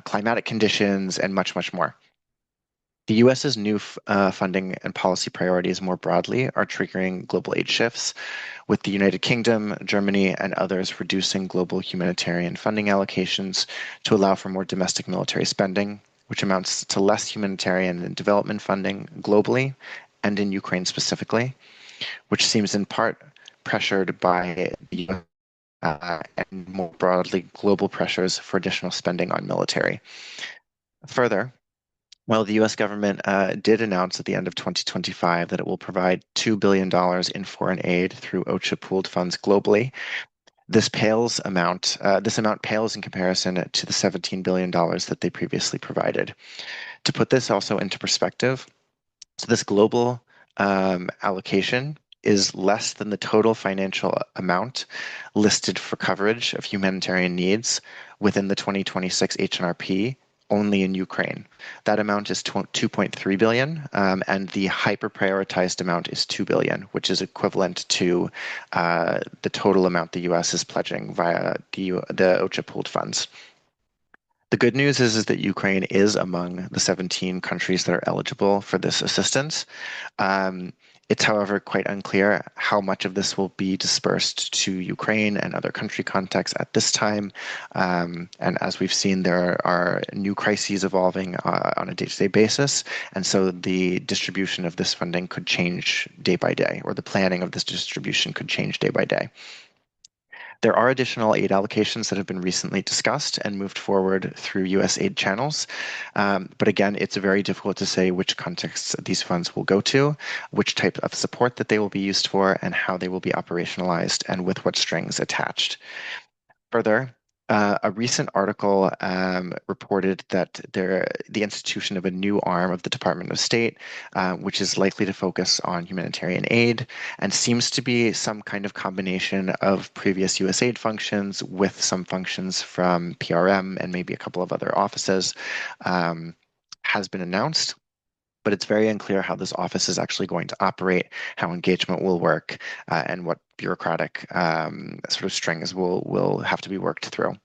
climatic conditions, and much, much more. The US's new funding and policy priorities more broadly are triggering global aid shifts, with the United Kingdom, Germany, and others reducing global humanitarian funding allocations to allow for more domestic military spending, which amounts to less humanitarian and development funding globally and in Ukraine specifically, which seems in part pressured by the and more broadly global pressures for additional spending on military. Further, while the US government did announce at the end of 2025 that it will provide $2 billion in foreign aid through OCHA pooled funds globally, this amount pales in comparison to the $17 billion that they previously provided. To put this also into perspective, so this global allocation is less than the total financial amount listed for coverage of humanitarian needs within the 2026 HNRP only in Ukraine. That amount is 2.3 billion, and the hyper-prioritized amount is 2 billion, which is equivalent to the total amount the US is pledging via the OCHA pooled funds. The good news is that Ukraine is among the 17 countries that are eligible for this assistance. It's, however, quite unclear how much of this will be dispersed to Ukraine and other country contexts at this time. And as we've seen, there are new crises evolving on a day-to-day basis. And so the distribution of this funding could change day by day, or the planning of this distribution could change day by day. There are additional aid allocations that have been recently discussed and moved forward through US aid channels. But again, it's very difficult to say which contexts these funds will go to, which type of support that they will be used for, and how they will be operationalized, and with what strings attached. Further, a recent article reported that the institution of a new arm of the Department of State, which is likely to focus on humanitarian aid and seems to be some kind of combination of previous USAID functions with some functions from PRM and maybe a couple of other offices, has been announced. But it's very unclear how this office is actually going to operate, how engagement will work, and what bureaucratic sort of strings will have to be worked through.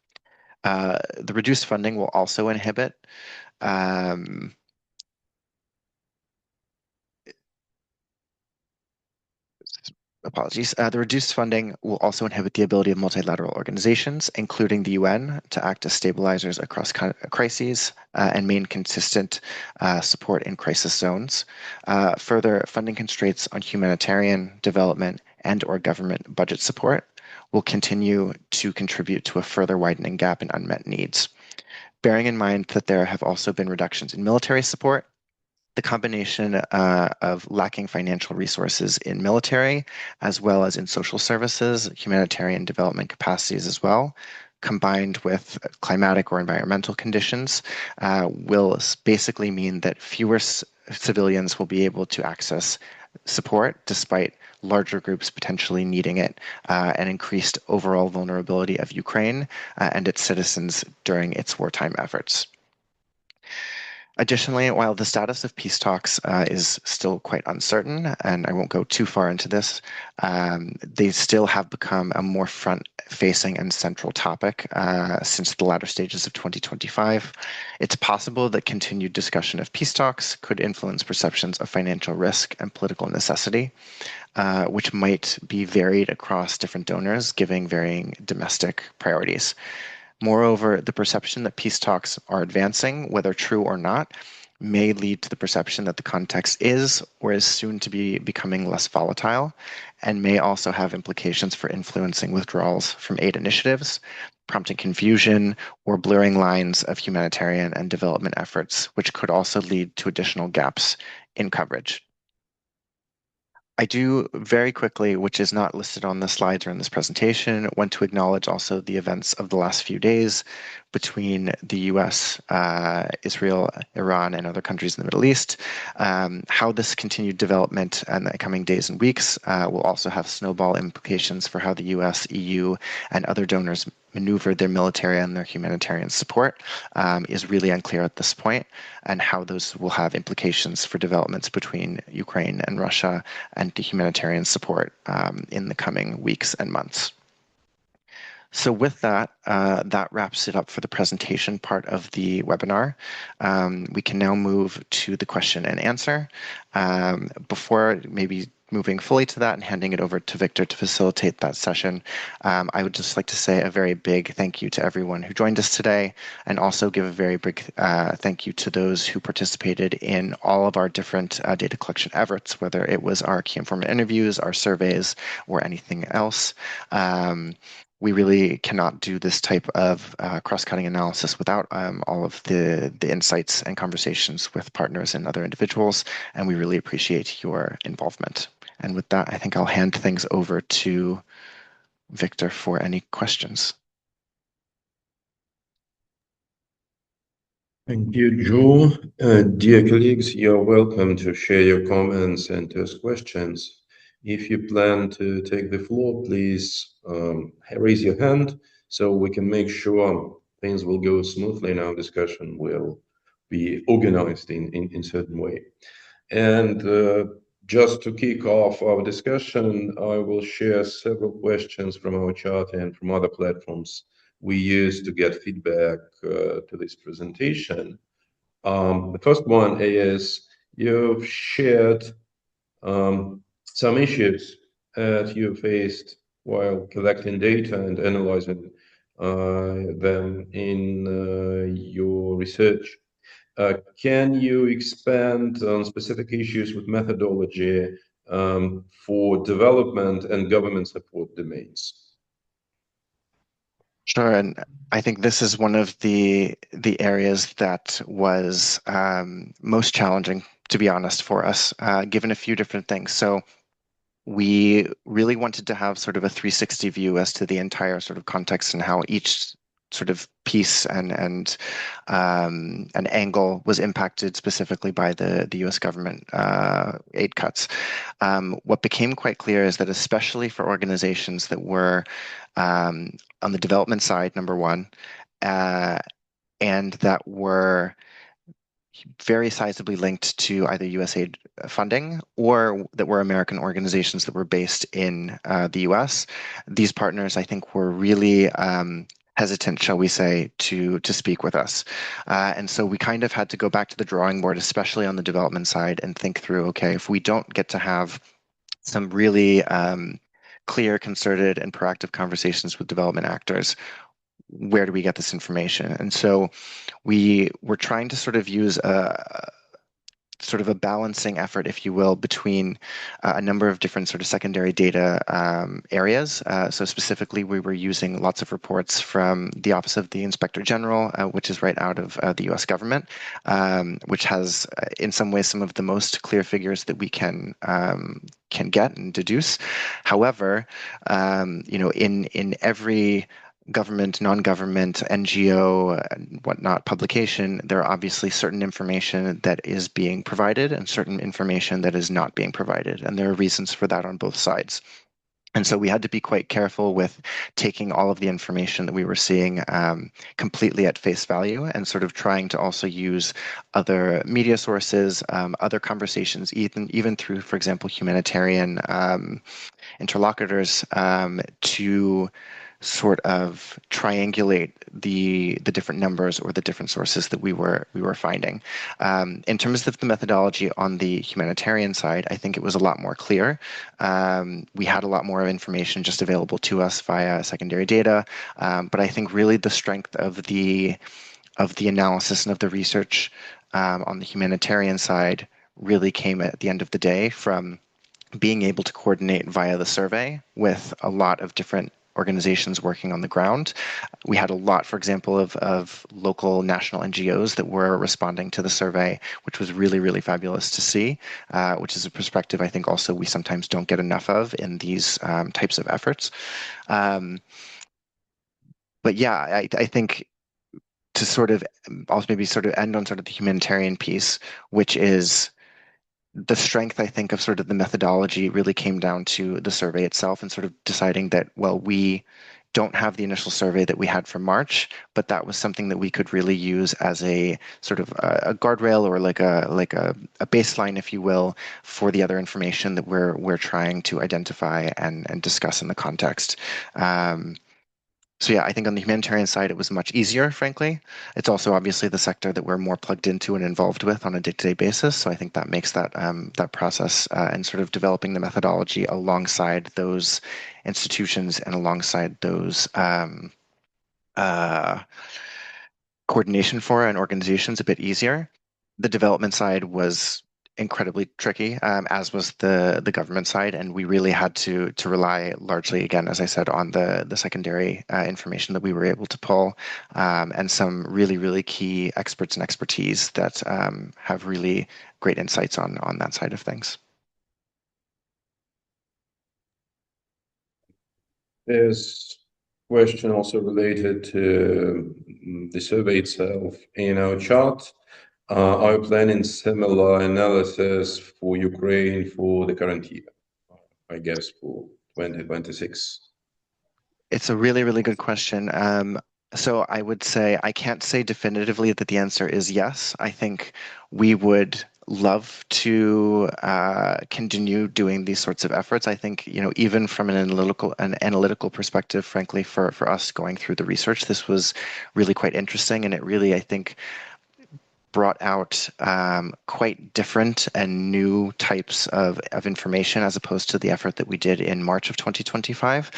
The reduced funding will also inhibit apologies. The reduced funding will also inhibit the ability of multilateral organizations, including the UN, to act as stabilizers across crises and maintain consistent support in crisis zones. Further, funding constraints on humanitarian development and/or government budget support will continue to contribute to a further widening gap in unmet needs. Bearing in mind that there have also been reductions in military support, the combination of lacking financial resources in military, as well as in social services, humanitarian development capacities as well, combined with climatic or environmental conditions, will basically mean that fewer civilians will be able to access support despite larger groups potentially needing it, and increased overall vulnerability of Ukraine and its citizens during its wartime efforts. Additionally, while the status of peace talks is still quite uncertain, and I won't go too far into this, they still have become a more front-facing and central topic since the latter stages of 2025. It's possible that continued discussion of peace talks could influence perceptions of financial risk and political necessity, which might be varied across different donors, giving varying domestic priorities. Moreover, the perception that peace talks are advancing, whether true or not, may lead to the perception that the context is or is soon to be becoming less volatile, and may also have implications for influencing withdrawals from aid initiatives, prompting confusion or blurring lines of humanitarian and development efforts, which could also lead to additional gaps in coverage. I do very quickly, which is not listed on the slides or in this presentation, want to acknowledge also the events of the last few days between the US, Israel, Iran, and other countries in the Middle East. How this continued development in the coming days and weeks will also have snowball implications for how the US, EU, and other donors maneuver their military and their humanitarian support is really unclear at this point, and how those will have implications for developments between Ukraine and Russia and the humanitarian support in the coming weeks and months. So with that, that wraps it up for the presentation part of the webinar. We can now move to the question and answer. Before maybe moving fully to that and handing it over to Victor to facilitate that session, I would just like to say a very big thank you to everyone who joined us today, and also give a very big thank you to those who participated in all of our different data collection efforts, whether it was our key informant interviews, our surveys, or anything else. We really cannot do this type of cross-cutting analysis without all of the insights and conversations with partners and other individuals, and we really appreciate your involvement. And with that, I think I'll hand things over to Victor for any questions. Thank you, Joe. Dear colleagues, you're welcome to share your comments and to ask questions. If you plan to take the floor, please raise your hand so we can make sure things will go smoothly and our discussion will be organized in certain way. And just to kick off our discussion, I will share several questions from our chat and from other platforms we use to get feedback to this presentation. The first one is, you've shared some issues that you faced while collecting data and analyzing them in your research. Can you expand on specific issues with methodology for development and government support domains? Sure, and I think this is one of the areas that was most challenging, to be honest, for us, given a few different things. So we really wanted to have sort of a 360 view as to the entire sort of context and how each sort of piece and an angle was impacted specifically by the U.S. government aid cuts. What became quite clear is that especially for organizations that were on the development side, number one, and that were very sizably linked to either USAID funding or that were American organizations that were based in the US. These partners, I think, were really hesitant, shall we say, to speak with us. And so we kind of had to go back to the drawing board, especially on the development side, and think through, okay, if we don't get to have some really clear, concerted, and proactive conversations with development actors, where do we get this information? And so we were trying to sort of use a balancing effort, if you will, between a number of different sort of secondary data areas. So specifically, we were using lots of reports from the Office of the Inspector General, which is right out of the U.S. government, which has, in some ways, some of the most clear figures that we can get and deduce. However, in every government, non-government, NGO, and whatnot publication, there are obviously certain information that is being provided and certain information that is not being provided. And there are reasons for that on both sides. And so we had to be quite careful with taking all of the information that we were seeing completely at face value, and sort of trying to also use other media sources, other conversations, even through, for example, humanitarian interlocutors, to sort of triangulate the different numbers or the different sources that we were finding. In terms of the methodology on the humanitarian side, I think it was a lot more clear. We had a lot more information just available to us via secondary data, but I think really the strength of the analysis and of the research on the humanitarian side really came at the end of the day from being able to coordinate via the survey with a lot of different organizations working on the ground. We had a lot, for example, of local national NGOs that were responding to the survey, which was really, really fabulous to see, which is a perspective I think also we sometimes don't get enough of in these types of efforts. Um, but yeah, I think to sort of also maybe sort of end on sort of the humanitarian piece, which is the strength, I think, of sort of the methodology really came down to the survey itself and sort of deciding that, well, we don't have the initial survey that we had for March, but that was something that we could really use as a sort of a guardrail or like a baseline, if you will, for the other information that we're trying to identify and discuss in the context. So yeah, I think on the humanitarian side, it was much easier, frankly. It's also obviously the sector that we're more plugged into and involved with on a day-to-day basis. So I think that makes that process and sort of developing the methodology alongside those institutions and alongside those uh, coordination for and organizations a bit easier. The development side was incredibly tricky, as was the government side, and we really had to rely largely, again, as I said, on the secondary information that we were able to pull, and some really key experts and expertise that have really great insights on that side of things. There's question also related to the survey itself. In our chart, are you planning similar analysis for Ukraine for the current year? I guess for 2026. It's a really good question. So I would say I can't say definitively that the answer is yes. I think we would love to continue doing these sorts of efforts. I think, even from an analytical perspective, frankly, for us going through the research, this was really quite interesting, and it really, I think, brought out quite different and new types of information as opposed to the effort that we did in March of 2025.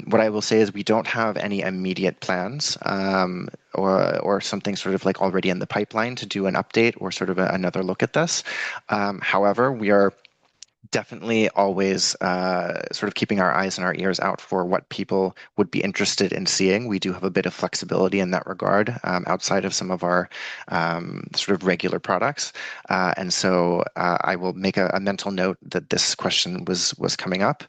What I will say is we don't have any immediate plans or something sort of like already in the pipeline to do an update or sort of another look at this. However, we are definitely always sort of keeping our eyes and our ears out for what people would be interested in seeing. We do have a bit of flexibility in that regard outside of some of our sort of regular products. And so I will make a mental note that this question was coming up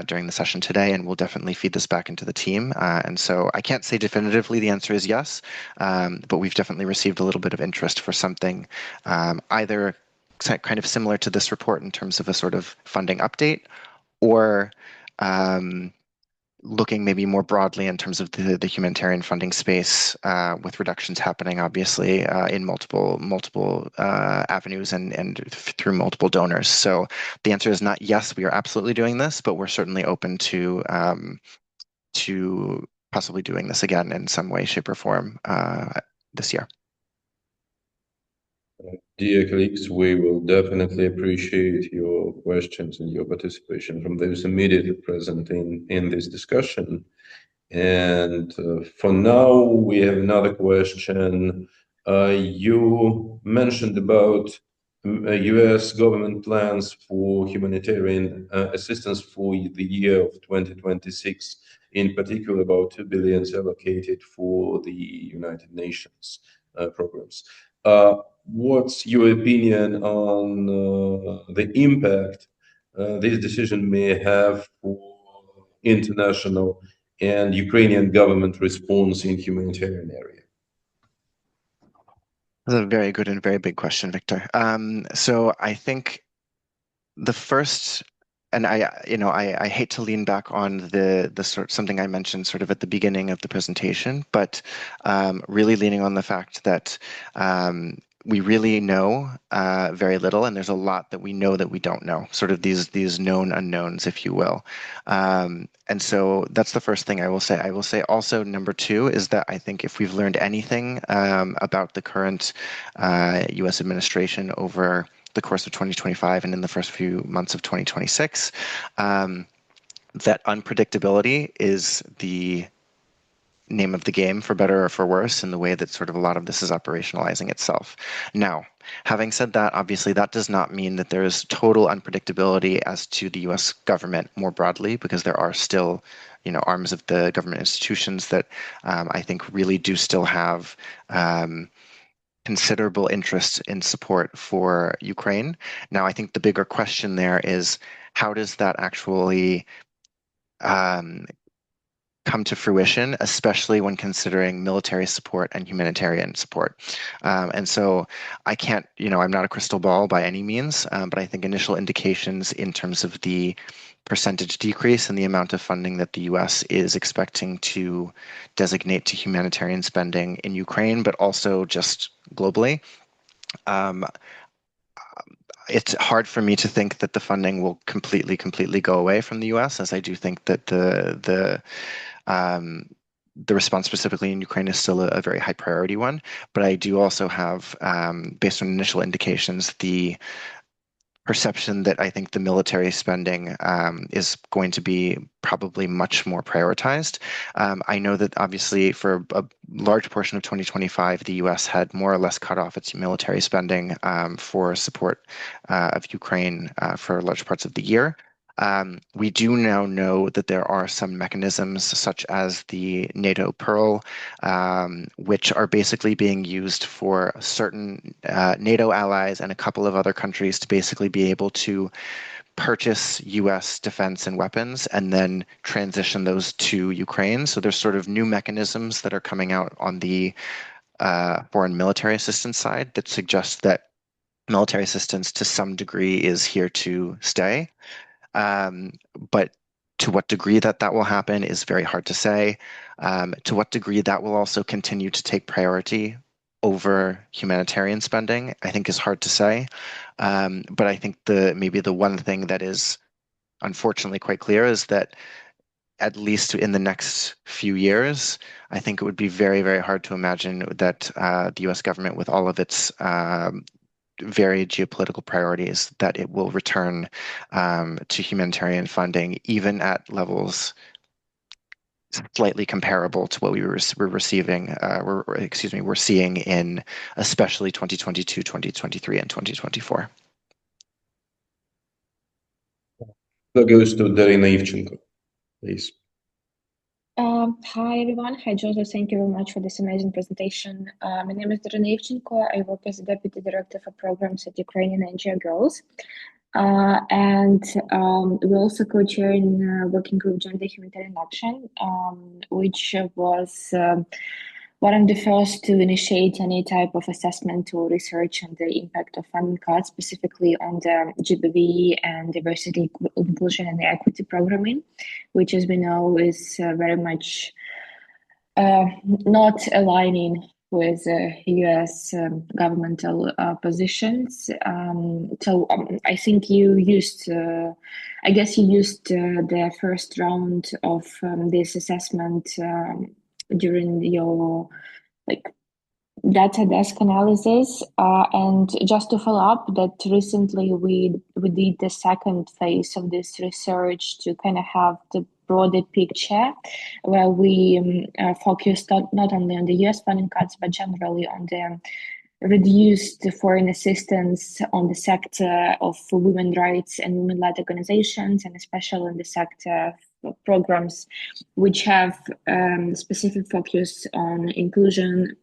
during the session today, and we'll definitely feed this back into the team. And so I can't say definitively the answer is yes, but we've definitely received a little bit of interest for something either kind of similar to this report in terms of a sort of funding update, or looking maybe more broadly in terms of the humanitarian funding space, with reductions happening, obviously, in multiple avenues and through multiple donors. So the answer is not yes, we are absolutely doing this, but we're certainly open to possibly doing this again in some way, shape, or form this year. Dear colleagues, we will definitely appreciate your questions and your participation from those immediately present in this discussion. And for now, we have another question. You mentioned about US government plans for humanitarian assistance for the year of 2026, in particular about 2 billion allocated for the United Nations programs. What's your opinion on the impact this decision may have for international and Ukrainian government response in humanitarian area? That's a very good and very big question, Victor. So I think the first, and I hate to lean back on the sort something I mentioned sort of at the beginning of the presentation, but really leaning on the fact that we really know very little, and there's a lot that we know that we don't know, sort of these known unknowns, if you will. And so that's the first thing I will say. I will say also, number two, is that I think if we've learned anything about the current U.S. administration over the course of 2025 and in the first few months of 2026, that unpredictability is the name of the game, for better or for worse, in the way that sort of a lot of this is operationalizing itself. Now, having said that, obviously that does not mean that there is total unpredictability as to the US government more broadly, because there are still, arms of the government institutions that I think really do still have considerable interest in support for Ukraine. Now, I think the bigger question there is how does that actually um, come to fruition, especially when considering military support and humanitarian support. And so I can't, I'm not a crystal ball by any means, but I think initial indications in terms of the percentage decrease in the amount of funding that the US is expecting to designate to humanitarian spending in Ukraine, but also just globally. Um, it's hard for me to think that the funding will completely go away from the US, as I do think that um, the response specifically in Ukraine is still a very high priority one. But I do also have, based on initial indications, the perception that I think the military spending is going to be probably much more prioritized. I know that obviously for a large portion of 2025, the US had more or less cut off its military spending for support of Ukraine for large parts of the year. We do now know that there are some mechanisms, such as the NATO Pearl, which are basically being used for certain NATO allies and a couple of other countries to basically be able to purchase US defense and weapons and then transition those to Ukraine. So there's sort of new mechanisms that are coming out on the foreign military assistance side that suggest that military assistance to some degree is here to stay. Um, but to what degree that will happen is very hard to say. To what degree that will also continue to take priority over humanitarian spending, I think is hard to say. But I think maybe the one thing that is unfortunately quite clear is that at least in the next few years, I think it would be very hard to imagine that the US government, with all of its very geopolitical priorities, that it will return to humanitarian funding, even at levels slightly comparable to what we're receiving, we're seeing in especially 2022, 2023, and 2024. That goes to Darina Ivchenko, please. Hi everyone. Hi Joseph. Thank you very much for this amazing presentation. My name is Darina Ivchenko. I work as a Deputy Director for Programs at Ukrainian NGOs. And we also co-chair in working group Gender Humanitarian Action, which was one of the first to initiate any type of assessment or research on the impact of funding cuts, specifically on the GBV and diversity, inclusion, and equity programming, which, as we know, is very much not aligning with US governmental positions. I think you used, I guess you used the first round of this assessment during your data desk analysis. And just to follow up, that recently we did the second phase of this research to kind of have the broader picture, where we focused not only on the US funding cuts, but generally on the reduced foreign assistance on the sector of women rights and women-led organizations, and especially in the sector of programs which have specific focus on inclusion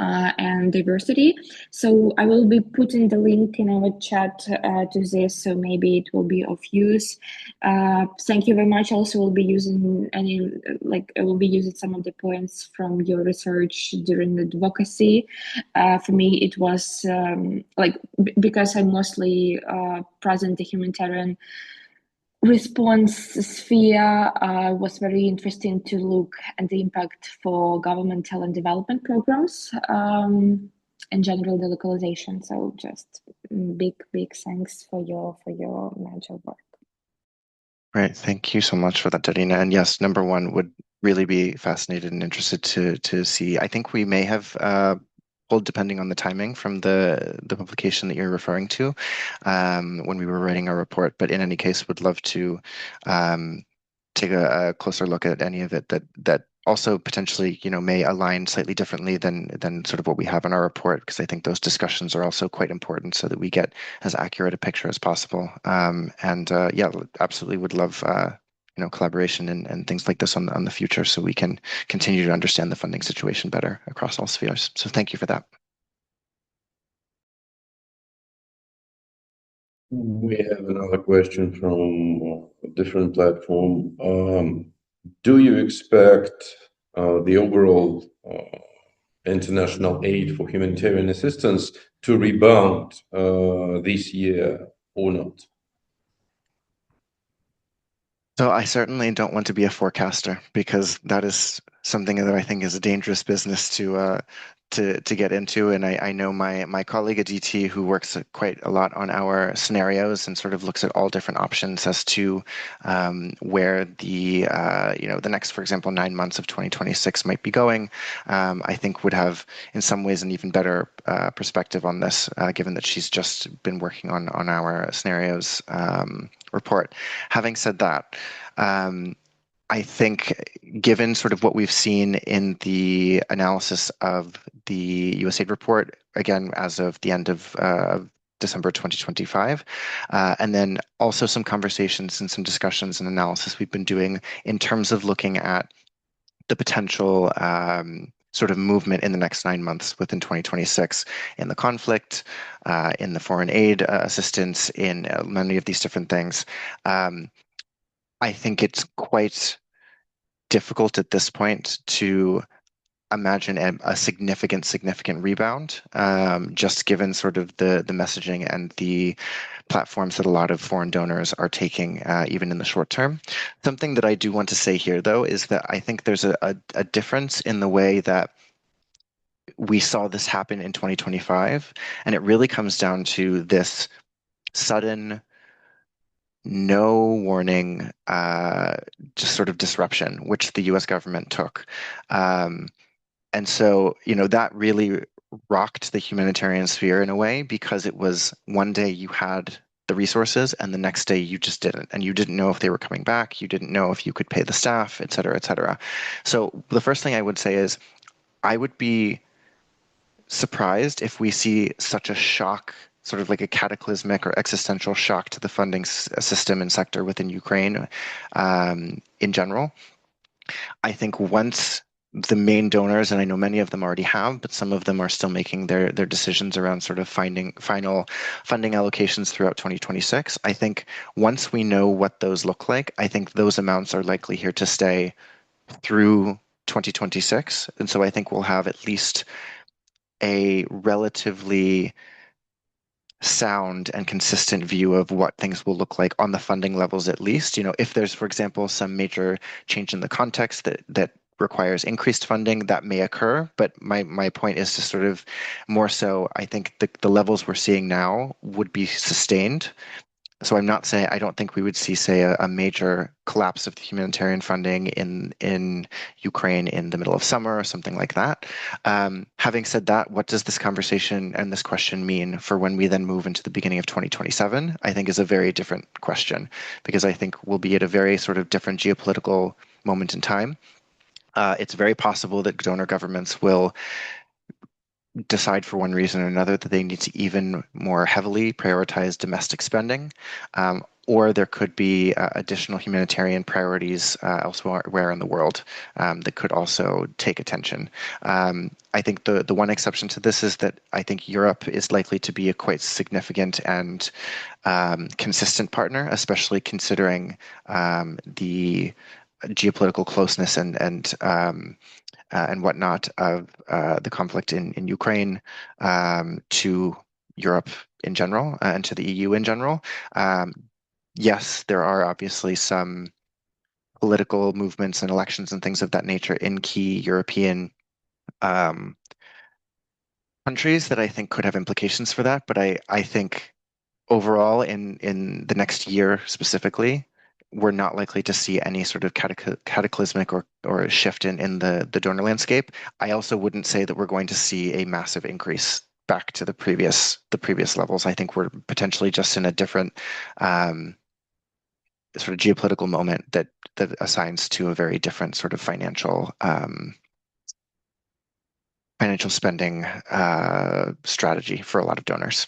and diversity. So I will be putting the link in our chat to this, so maybe it will be of use. Thank you very much. Also, will be using I will be using some of the points from your research during the advocacy. For me, it was because I'm mostly present the humanitarian response sphere, was very interesting to look at the impact for governmental and development programs, in general the localization. So just big thanks for your major work. Right. Thank you so much for that, Darina. And yes, number one, would really be fascinated and interested to see. I think we may have pulled, depending on the timing, from the publication that you're referring to when we were writing our report. But in any case, would love to take a closer look at any of it that also potentially, may align slightly differently than sort of what we have in our report, because I think those discussions are also quite important so that we get as accurate a picture as possible. And yeah, absolutely would love collaboration and things like this on the future, so we can continue to understand the funding situation better across all spheres. So thank you for that. We have another question from a different platform. Do you expect the overall international aid for humanitarian assistance to rebound this year or not? So I certainly don't want to be a forecaster, because that is something that I think is a dangerous business to get into. And I know my colleague at DT, who works quite a lot on our scenarios and sort of looks at all different options as to where the next, for example, 9 months of 2026 might be going. I think would have in some ways an even better perspective on this, given that she's just been working on our scenarios report. Having said that, I think given sort of what we've seen in the analysis of the USAID report, again, as of the end of December 2025, and then also some conversations and some discussions and analysis we've been doing in terms of looking at the potential sort of movement in the next 9 months within 2026 in the conflict, in the foreign aid assistance, in many of these different things. I think it's quite difficult at this point to imagine a significant rebound, just given sort of the messaging and the platforms that a lot of foreign donors are taking, even in the short term. Something that I do want to say here, though, is that I think there's a difference in the way that we saw this happen in 2025, and it really comes down to this sudden, no warning, just sort of disruption, which the US government took. And so, that really rocked the humanitarian sphere in a way, because it was one day you had the resources and the next day you just didn't. And you didn't know if they were coming back. You didn't know if you could pay the staff, et cetera, et cetera. So the first thing I would say is I would be surprised if we see such a shock, sort of like a cataclysmic or existential shock to the funding system and sector within Ukraine in general. I think once the main donors, and I know many of them already have, but some of them are still making their decisions around sort of finding final funding allocations throughout 2026. I think once we know what those look like, I think those amounts are likely here to stay through 2026. And so I think we'll have at least a relatively sound and consistent view of what things will look like on the funding levels, at least. If there's, for example, some major change in the context that requires increased funding, that may occur. But my point is to sort of more so, I think the levels we're seeing now would be sustained. So I'm not saying I don't think we would see, say, a major collapse of the humanitarian funding in Ukraine in the middle of summer or something like that. Having said that, what does this conversation and this question mean for when we then move into the beginning of 2027? I think is a very different question, because I think we'll be at a very sort of different geopolitical moment in time. It's very possible that donor governments will decide for one reason or another that they need to even more heavily prioritize domestic spending, or there could be additional humanitarian priorities elsewhere in the world that could also take attention. I think the one exception to this is that I think Europe is likely to be a quite significant and consistent partner, especially considering the geopolitical closeness and whatnot of the conflict in Ukraine to Europe in general and to the EU in general. Yes, there are obviously some political movements and elections and things of that nature in key European countries that I think could have implications for that. But I think overall, in the next year specifically, we're not likely to see any sort of cataclysmic or a shift in the donor landscape. I also wouldn't say that we're going to see a massive increase back to the previous levels. I think we're potentially just in a different sort of geopolitical moment that assigns to a very different sort of financial spending strategy for a lot of donors.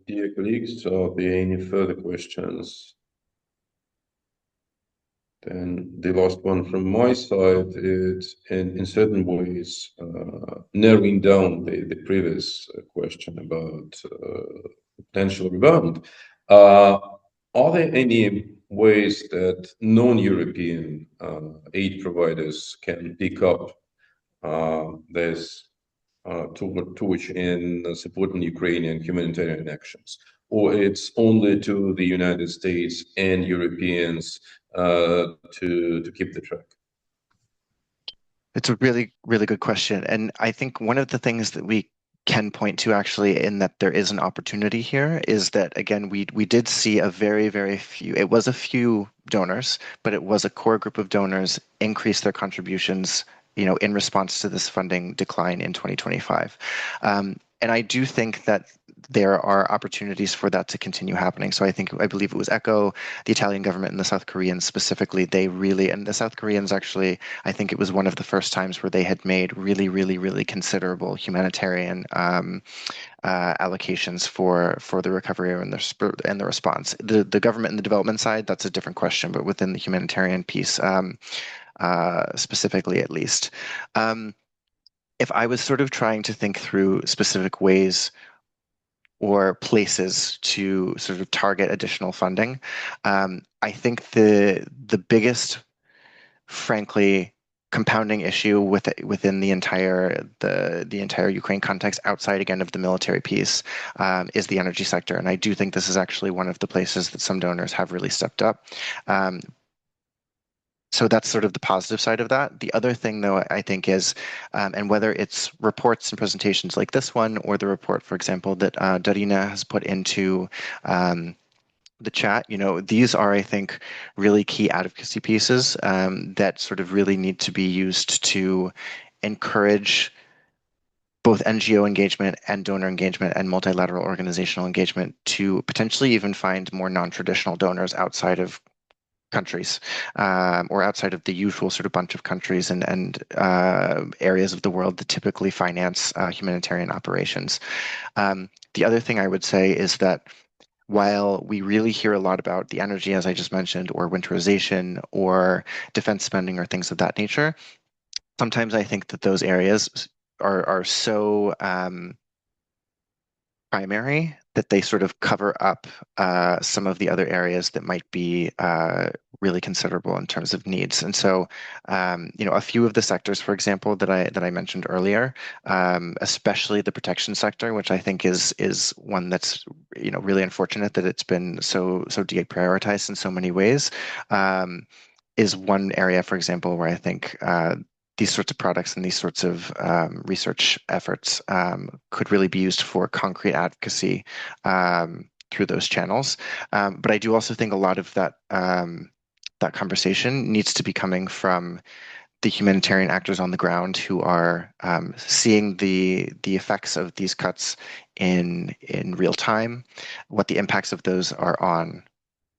Dear colleagues, are there any further questions? Then the last one from my side is in certain ways narrowing down the previous question about potential rebound. Are there any ways that non-European aid providers can pick up this torch in supporting Ukrainian humanitarian actions? Or it's only to the United States and Europeans to keep the track? It's a really, really good question. And I think one of the things that we can point to actually in that there is an opportunity here is that, again, we did see a very, very few, it was a few donors, but it was a core group of donors increase their contributions, in response to this funding decline in 2025. And I do think that there are opportunities for that to continue happening. So I believe it was ECHO, the Italian government, and the South Koreans specifically, and the South Koreans actually, I think it was one of the first times where they had made really, really, really considerable humanitarian allocations for the recovery and the response. The government and the development side, that's a different question, but within the humanitarian piece, specifically at least. If I was sort of trying to think through specific ways or places to sort of target additional funding, I think the biggest, frankly, compounding issue within the entire Ukraine context, outside again of the military piece, is the energy sector, and I do think this is actually one of the places that some donors have really stepped up. So that's sort of the positive side of that. The other thing, though, I think is, and whether it's reports and presentations like this one, or the report, for example, that Darina has put into the chat, these are, I think, really key advocacy pieces that sort of really need to be used to encourage both NGO engagement and donor engagement and multilateral organizational engagement to potentially even find more non-traditional donors outside of countries, or outside of the usual sort of bunch of countries and areas of the world that typically finance humanitarian operations. The other thing I would say is that while we really hear a lot about the energy, as I just mentioned, or winterization, or defense spending, or things of that nature, sometimes I think that those areas are so primary that they sort of cover up some of the other areas that might be really considerable in terms of needs. And so, a few of the sectors, for example, that I mentioned earlier, especially the protection sector, which I think is one that's really unfortunate that it's been so deprioritized in so many ways, is one area, for example, where I think these sorts of products and these sorts of research efforts could really be used for concrete advocacy through those channels. But I do also think a lot of that conversation needs to be coming from the humanitarian actors on the ground who are seeing the effects of these cuts in real time, what the impacts of those are on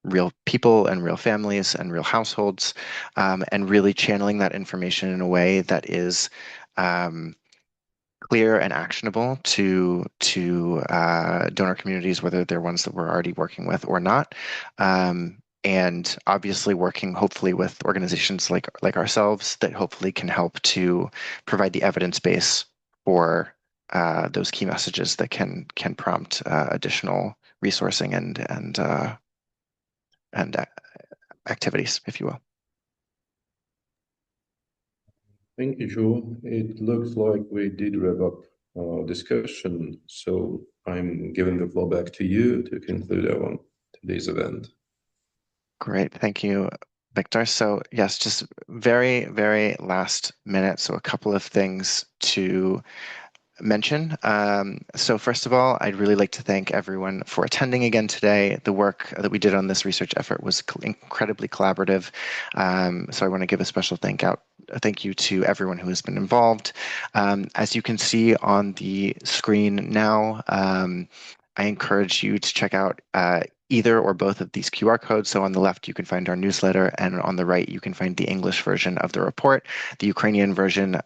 real people and real families and real households, and really channeling that information in a way that is clear and actionable to donor communities, whether they're ones that we're already working with or not. And obviously working hopefully with organizations like ourselves that hopefully can help to provide the evidence base for those key messages that can prompt additional resourcing and activities, if you will. Thank you, Joe. It looks like we did wrap up our discussion, so I'm giving the floor back to you to conclude our today's event. Great, thank you, Victor. So yes, just very, very last minute. So a couple of things to mention. So first of all, I'd really like to thank everyone for attending again today. The work that we did on this research effort was incredibly collaborative. So I want to give a special thank you to everyone who has been involved. As you can see on the screen now, I encourage you to check out either or both of these QR codes. So on the left, you can find our newsletter, and on the right, you can find the English version of the report. The Ukrainian version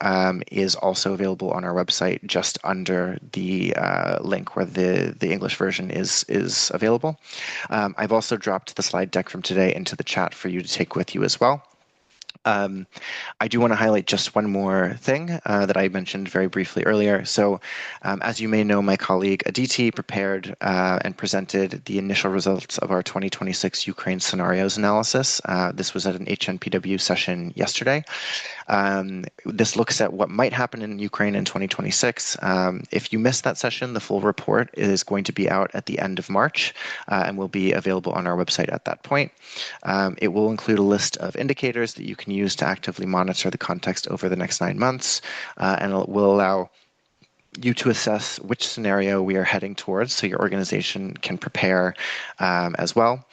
is also available on our website, just under the link where the English version is available. I've also dropped the slide deck from today into the chat for you to take with you as well. I do want to highlight just one more thing that I mentioned very briefly earlier. So as you may know, my colleague Aditi prepared and presented the initial results of our 2026 Ukraine scenarios analysis. This was at an HNPW session yesterday. This looks at what might happen in Ukraine in 2026. If you missed that session, the full report is going to be out at the end of March and will be available on our website at that point. It will include a list of indicators that you can use to actively monitor the context over the next 9 months, and it will allow you to assess which scenario we are heading towards so your organization can prepare as well.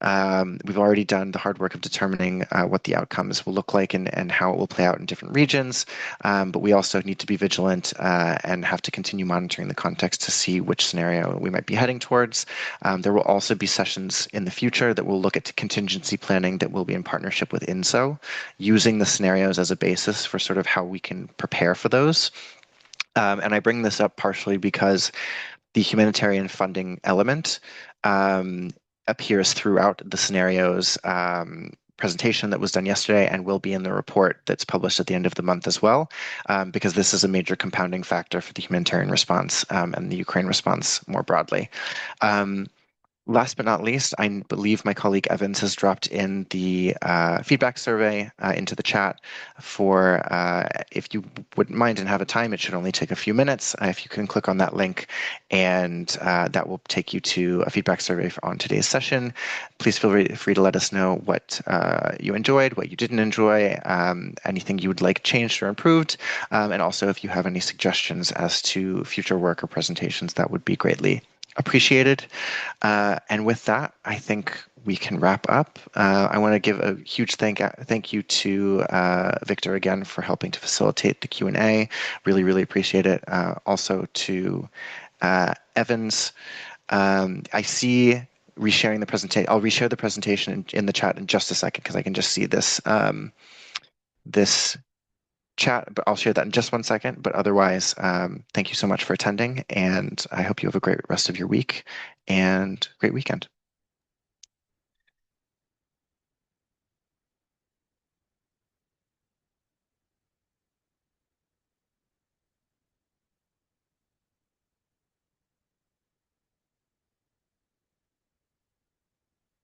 We've already done the hard work of determining what the outcomes will look like and how it will play out in different regions, but we also need to be vigilant and have to continue monitoring the context to see which scenario we might be heading towards. There will also be sessions in the future that will look at contingency planning that will be in partnership with INSO, using the scenarios as a basis for sort of how we can prepare for those. And I bring this up partially because the humanitarian funding element appears throughout the scenarios presentation that was done yesterday and will be in the report that's published at the end of the month as well, because this is a major compounding factor for the humanitarian response and the Ukraine response more broadly. Last but not least, I believe my colleague Evans has dropped in the feedback survey into the chat for if you wouldn't mind and have a time, it should only take a few minutes. If you can click on that link, and that will take you to a feedback survey on today's session. Please feel free to let us know what you enjoyed, what you didn't enjoy, anything you would like changed or improved, and also if you have any suggestions as to future work or presentations, that would be greatly appreciated. And with that, I think we can wrap up. I want to give a huge thank you to Victor again for helping to facilitate the Q&A. Really, really appreciate it. Also to Evans. I see resharing the presentation. I'll reshare the presentation in the chat in just a second because I can just see this this chat, but I'll share that in just one second. But otherwise, thank you so much for attending, and I hope you have a great rest of your week and great weekend.